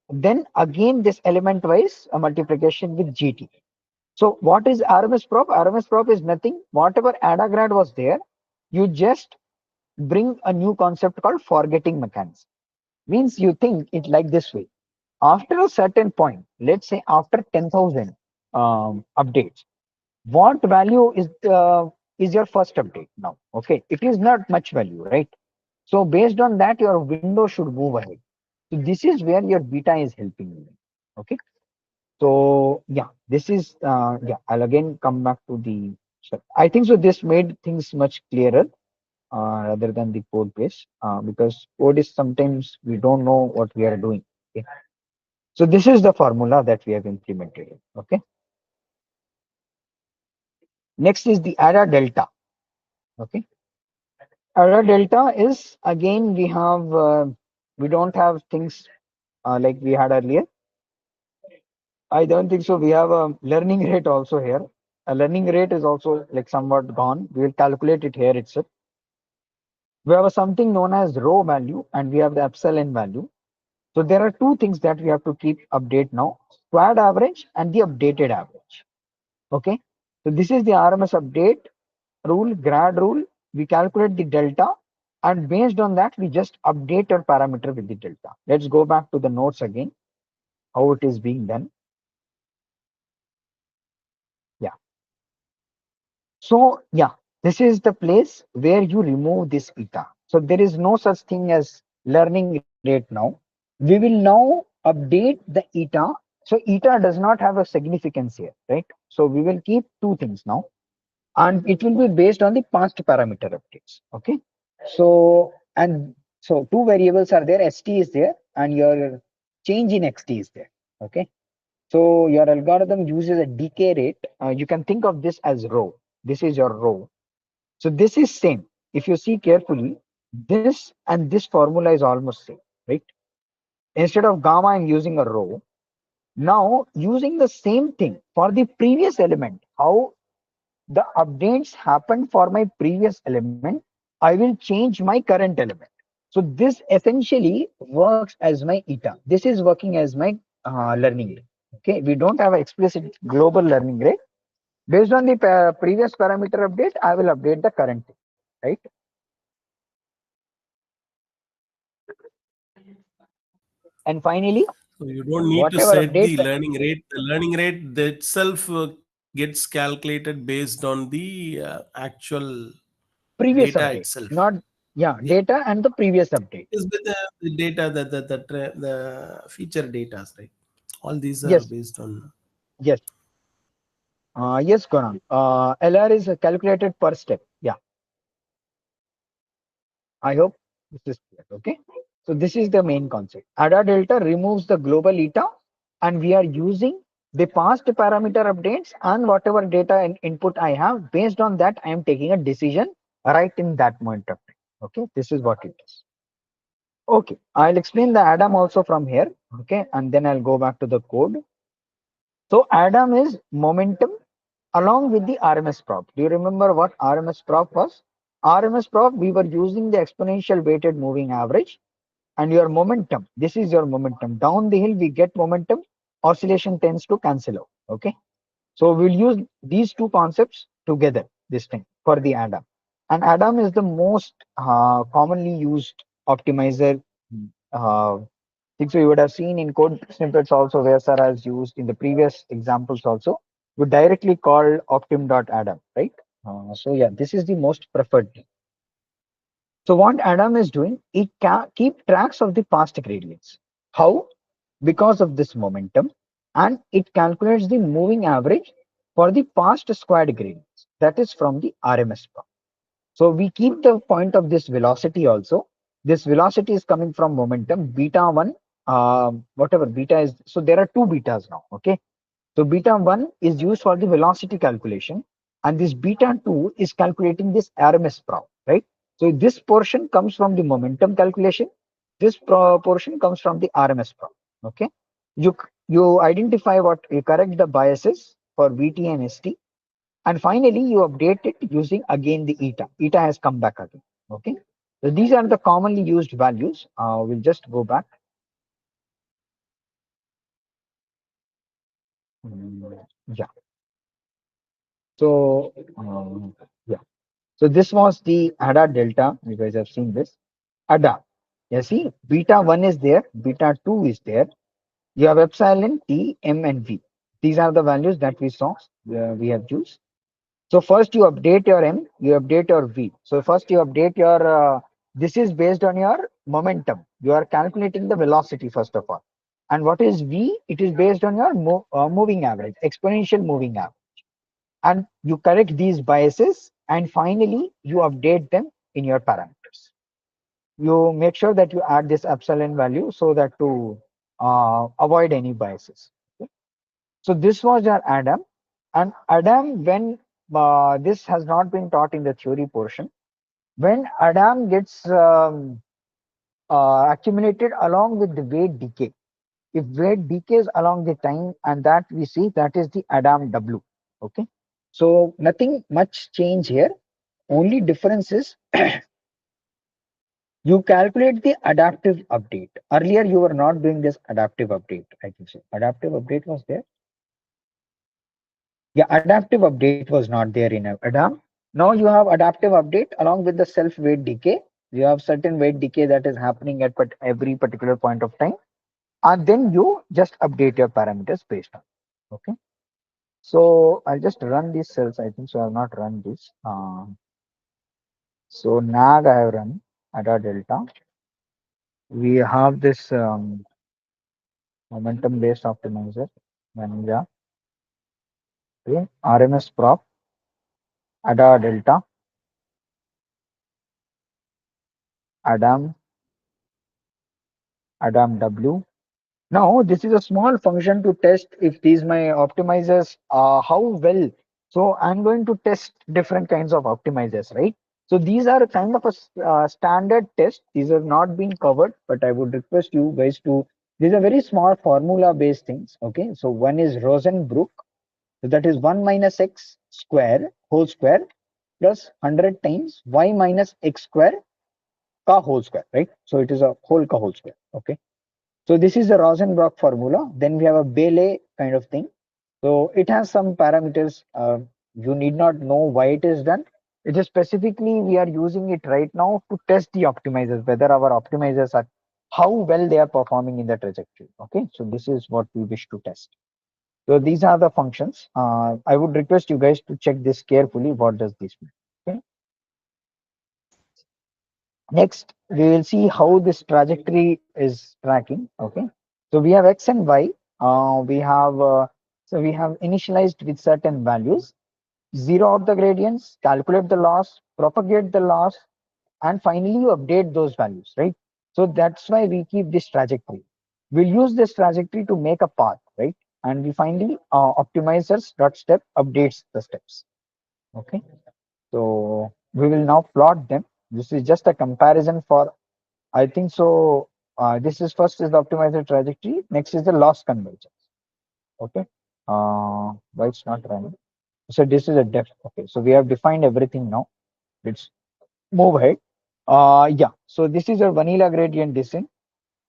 Then again this element wise multiplication with gt. So what is RMS prop? RMS prop is nothing. Whatever ADA grad was there, you just bring a new concept called forgetting mechanism. Means you think it like this way. After a certain point, let's say after 10,000 updates, what value is your first update now? Okay, it is not much value, right? So based on that, your window should move ahead. So this is where your beta is helping you. Okay. So yeah, this is yeah. I'll again come back to the. I think so. This made things much clearer rather than the code base because code is sometimes we don't know what we are doing. Okay? So this is the formula that we have implemented. Okay. Next is the ADA delta. Okay. ADA delta is again we don't have things like we had earlier. I don't think so. We have a learning rate also here. A learning rate is also like somewhat gone. We will calculate it here itself. We have something known as rho value and we have the epsilon value. So there are two things that we have to keep update now, squared average and the updated average. Okay. So this is the RMS update rule, grad rule. We calculate the delta and based on that, we just update our parameter with the delta. Let's go back to the notes again, how it is being done. Yeah. So yeah, this is the place where you remove this eta. So there is no such thing as learning rate now. We will now update the eta. So eta does not have a significance here, right? So we will keep two things now, and it will be based on the past parameter updates. Okay. So two variables are there. ST is there, and your change in XT is there. Okay. So your algorithm uses a decay rate. You can think of this as rho. This is your rho. So this is same. If you see carefully, this and this formula is almost same, right? Instead of gamma, I'm using a rho. Now using the same thing for the previous element, how the updates happen for my previous element, I will change my current element. So this essentially works as my eta. This is working as my learning rate. Okay, we don't have an explicit global learning rate. Based on the previous parameter update, I will update the current, right? And finally, So you don't need to whatever set the updates, learning rate. The learning rate itself gets calculated based on the actual previous data update, itself. not, yeah, Yeah, data and the previous update. is with the data, the feature data, right? All these are Yes, based on. yes, yes, Gaurang. LR is calculated per step. Yeah, I hope this is clear. Okay. So this is the main concept. ADA delta removes the global eta, and we are using the past parameter updates and whatever data input I have. Based on that, I am taking a decision right in that moment of time. Okay, this is what it is. Okay, I'll explain the Adam also from here. Okay, and then I'll go back to the code. So Adam is momentum along with the RMS prop. Do you remember what RMS prop was? RMS prop, we were using the exponential weighted moving average, and your momentum. This is your momentum. Down the hill, we get momentum. Oscillation tends to cancel out. Okay. So we'll use these two concepts together this time for the Adam. And Adam is the most commonly used optimizer. Uh, think so you would have seen in code snippets also where Sir has used in the previous examples also. We directly call optim.adam, right? So yeah, this is the most preferred. So what Adam is doing, it can keep tracks of the past gradients. How? Because of this momentum, and it calculates the moving average for the past squared gradients. That is from the RMS prop. So we keep the point of this velocity also. This velocity is coming from momentum beta one, whatever beta is. So there are two betas now. Okay. So beta 1 is used for the velocity calculation, and this beta 2 is calculating this RMS prop, right? So this portion comes from the momentum calculation. This portion comes from the RMS prop. Okay. You identify what you correct the biases for VT and ST, and finally you update it using again the eta. Eta has come back again. Okay. So these are the commonly used values. We'll just go back. Yeah. So yeah. So this was the ADA delta. You guys have seen this. ADA. You see, beta 1 is there, beta 2 is there. You have epsilon, T, M, and V. These are the values that we saw, we have used. So first you update your M, you update your V. So first you update your, this is based on your momentum. You are calculating the velocity first of all. And what is V? It is based on your moving average, exponential moving average, and you correct these biases, and finally you update them in your parameters. You make sure that you add this epsilon value so that to avoid any biases. Okay? So this was your Adam. And Adam, when this has not been taught in the theory portion, when Adam gets accumulated along with the weight decay, if weight decays along the time, and that we see, that is the Adam W. Okay. So nothing much change here. Only difference is you calculate the adaptive update. Earlier you were not doing this adaptive update. I think so. Adaptive update was there. Yeah, adaptive update was not there in Adam. Now you have adaptive update along with the self weight decay. You have certain weight decay that is happening at every particular point of time, and then you just update your parameters based on. Okay. So I'll just run these cells. I think so. I have not run this. So NAG I have run ADA delta. We have this momentum based optimizer, Ninja. Okay. RMS prop, ADA delta, Adam, Adam W. Now this is a small function to test if these my optimizers how well. So I'm going to test different kinds of optimizers, right? So these are kind of a standard test. These have not been covered, but I would request you guys to. These are very small formula based things. Okay, so one is Rosenbrook. So that is 1 minus x square whole square plus 100 times y minus x square ka whole square, right? So it is a whole ka whole square. Okay. So this is the Rosenbrock formula. Then we have a Bailey kind of thing. So it has some parameters. You need not know why it is done. It is specifically we are using it right now to test the optimizers, whether our optimizers are how well they are performing in the trajectory. Okay, so this is what we wish to test. So these are the functions. I would request you guys to check this carefully. What does this mean? Okay. Next, we will see how this trajectory is tracking. Okay, so we have x and y. We have initialized with certain values. Zero out the gradients, calculate the loss, propagate the loss, and finally you update those values, right? So that's why we keep this trajectory. We'll use this trajectory to make a path, right? And we finally optimizers dot step updates the steps. Okay, so we will now plot them. This is just a comparison for, I think so. This is first is the optimizer trajectory. Next is the loss convergence. Okay. Why it's not running? So this is a def. Okay. So we have defined everything now. Let's move ahead. Yeah. So this is a vanilla gradient descent,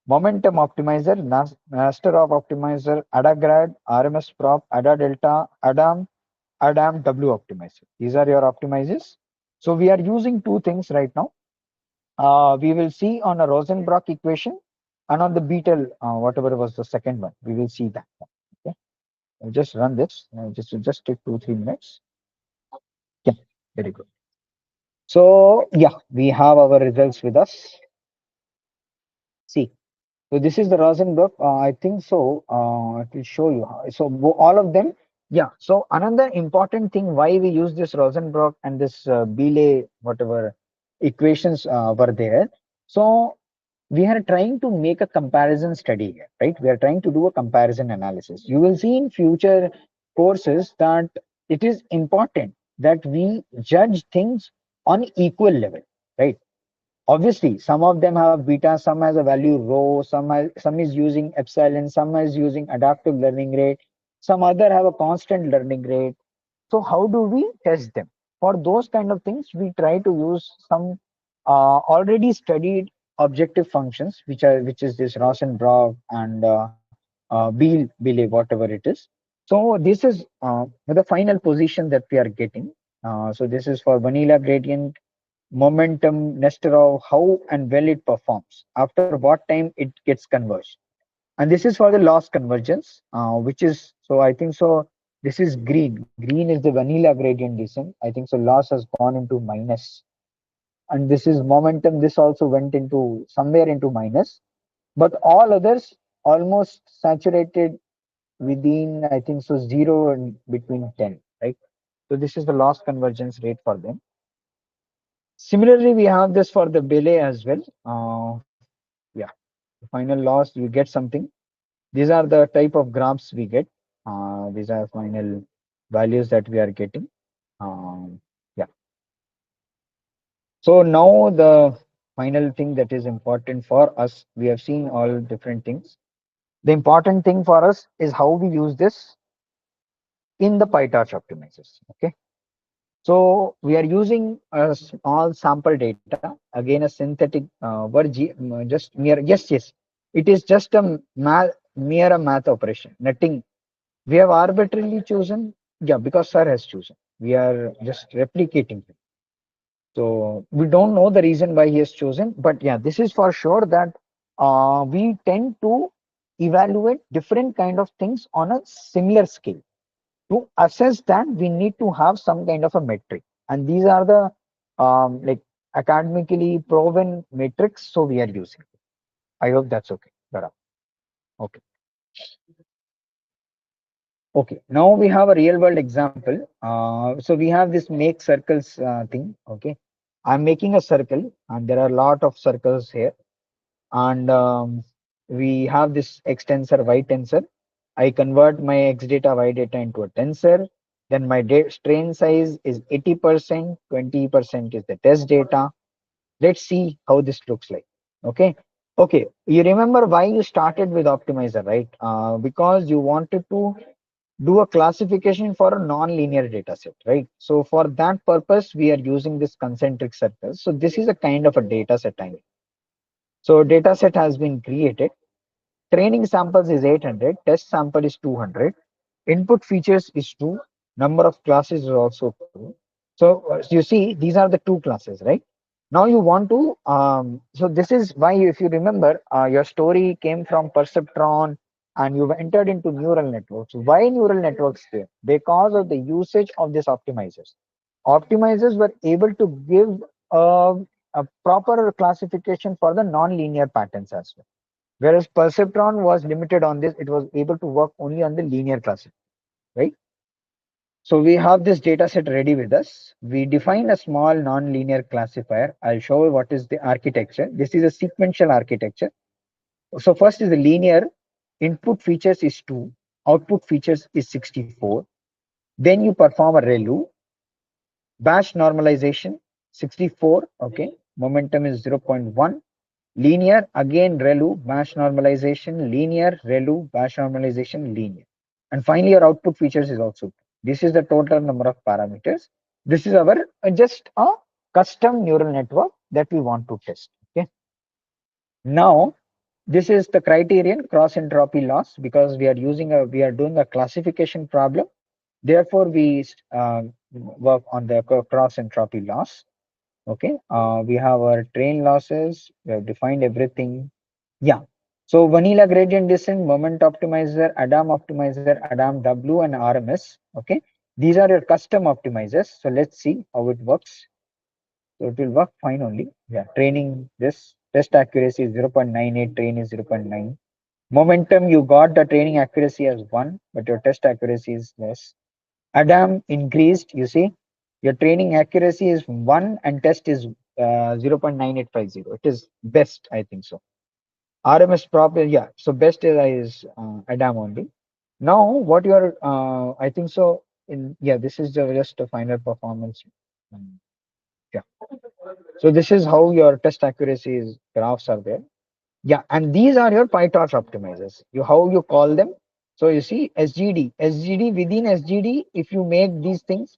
momentum optimizer, master of optimizer, ADA grad, RMS prop, ADA delta, ADAM W optimizer. These are your optimizers. So we are using two things right now. We will see on a Rosenbrock equation and on the Beetle, whatever was the second one, we will see that. Okay, I'll just run this. Just take 2-3 minutes. Yeah, very good. So yeah, we have our results with us. See, so this is the Rosenbrock. I think so. It will show you. So all of them. Yeah. So another important thing why we use this Rosenbrock and this Belay whatever equations were there. So we are trying to make a comparison study here, right? We are trying to do a comparison analysis. You will see in future courses that it is important that we judge things on equal level, right? Obviously, some of them have beta, some has a value rho, some is using epsilon, some is using adaptive learning rate, some other have a constant learning rate. So how do we test them? For those kind of things, we try to use some already studied objective functions, which is this Rosenbrock and Beale, whatever it is. So this is the final position that we are getting. So this is for vanilla gradient, momentum, Nesterov, how and well it performs, after what time it gets converged. And this is for the loss convergence, which is, so I think so, this is green. Green is the vanilla gradient descent. I think so loss has gone into minus. And this is momentum. This also went into somewhere into minus. But all others almost saturated within, I think so, 0 and between 10, right? So this is the loss convergence rate for them. Similarly, we have this for the belay as well. Yeah, the final loss, you get something. These are the type of graphs we get. These are final values that we are getting. Yeah. So now the final thing that is important for us, we have seen all different things. The important thing for us is how we use this in the PyTorch optimizers. Okay. So we are using a small sample data, again a synthetic just mere, yes, it is just a mere a math operation, netting. We have arbitrarily chosen, yeah, because sir has chosen. We are just replicating him. So we don't know the reason why he has chosen, but yeah, this is for sure that we tend to evaluate different kind of things on a similar scale. To assess that, we need to have some kind of a metric, and these are the like academically proven metrics. So we are using. I hope that's okay. Dara. Okay. Okay. Now we have a real world example. So we have this make circles thing. Okay. I'm making a circle, and there are a lot of circles here, and we have this X tensor, Y tensor. I convert my X data, Y data into a tensor. Then my strain size is 80%, 20% is the test data. Let's see how this looks like. Okay. Okay. You remember why you started with optimizer, right? Because you wanted to do a classification for a non-linear data set, right? So for that purpose, we are using this concentric circles. So this is a kind of a data set I mean. So data set has been created. Training samples is 800, test sample is 200, input features is 2, number of classes is also 2. So you see, these are the two classes, right? Now you want to, so this is why, if you remember, your story came from perceptron and you've entered into neural networks. Why neural networks there? Because of the usage of these optimizers. Optimizers were able to give a proper classification for the non-linear patterns as well. Whereas perceptron was limited on this, it was able to work only on the linear classification, right? So we have this data set ready with us. We define a small non-linear classifier. I'll show you what is the architecture. This is a sequential architecture. So first is the linear. Input features is 2. Output features is 64. Then you perform a ReLU. Batch normalization 64. Okay. Momentum is 0.1. Linear, again ReLU, batch normalization, linear, ReLU, batch normalization, linear. And finally, your output features is also. This is the total number of parameters. This is our just a custom neural network that we want to test. Okay. Now, this is the criterion cross entropy loss because we are doing a classification problem. Therefore, we work on the cross entropy loss. Okay, we have our train losses, we have defined everything. Yeah, so vanilla gradient descent, moment optimizer, Adam optimizer, Adam W and RMS. Okay, these are your custom optimizers. So let's see how it works. So it will work fine only. Yeah, training this test accuracy is 0.98, train is 0.9. Momentum, you got the training accuracy as 1, but your test accuracy is less. Adam increased, you see, your training accuracy is 1 and test is 0.9850. It is best, I think so. RMS problem, yeah, so best is Adam only. Now, what you are, I think so, yeah, this is just a final performance. Yeah. So this is how your test accuracy graphs are there. Yeah, and these are your PyTorch optimizers. How you call them? So you see SGD within SGD, if you make these things,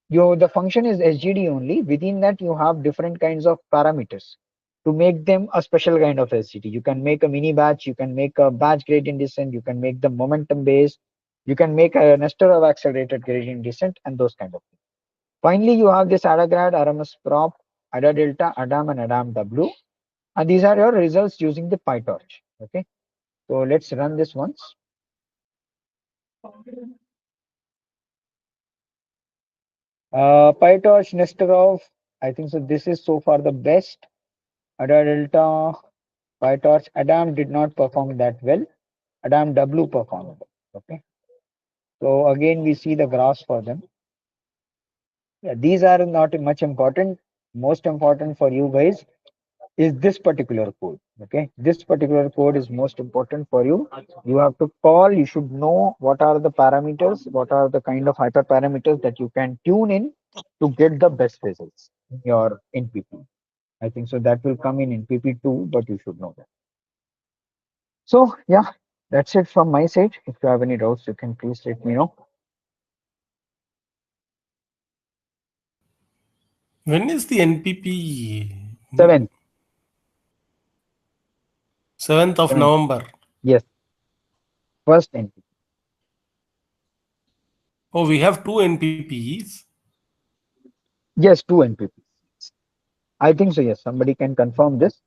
the function is SGD only. Within that, you have different kinds of parameters to make them a special kind of SGD. You can make a mini batch, you can make a batch gradient descent, you can make the momentum based, you can make a Nesterov accelerated gradient descent, and those kind of things. Finally, you have this AdaGrad, RMS prop, Ada delta, Adam, and Adam W. And these are your results using the PyTorch. Okay. So let's run this once. PyTorch, Nesterov, I think so. This is so far the best. Ada delta, PyTorch, Adam did not perform that well. Adam W performed. Okay. So again, we see the graphs for them. Yeah, these are not much important. Most important for you guys is this particular code. Okay. This particular code is most important for you. You have to call, you should know what are the parameters, what are the kind of hyperparameters that you can tune in to get the best results in your NPP. I think so that will come in NPP2, but you should know that. So yeah, that's it from my side. If you have any doubts, you can please let me know. When is the NPP? 7th. 7th of 7th. November. Yes. First NPP. Oh, we have 2 NPPs. Yes, 2 NPPs. I think so. Yes, somebody can confirm this.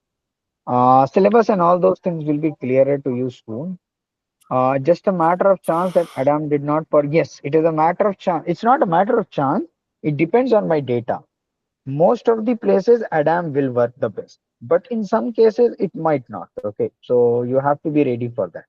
Syllabus and all those things will be clearer to you soon. Just a matter of chance that Adam did not. Yes, it is a matter of chance. It's not a matter of chance. It depends on my data. Most of the places Adam will work the best, but in some cases it might not. Okay, so you have to be ready for that.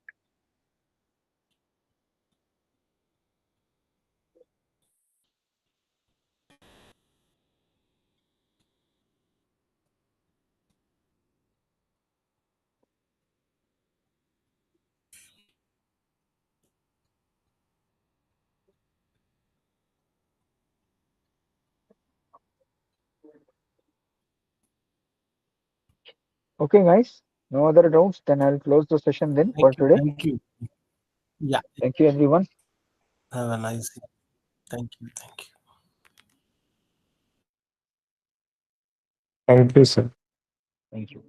Okay, guys, no other doubts. Then I'll close the session then for today. Thank you. Yeah. Thank you, everyone. Have a nice day. Thank you. Thank you. Thank you, sir. Thank you.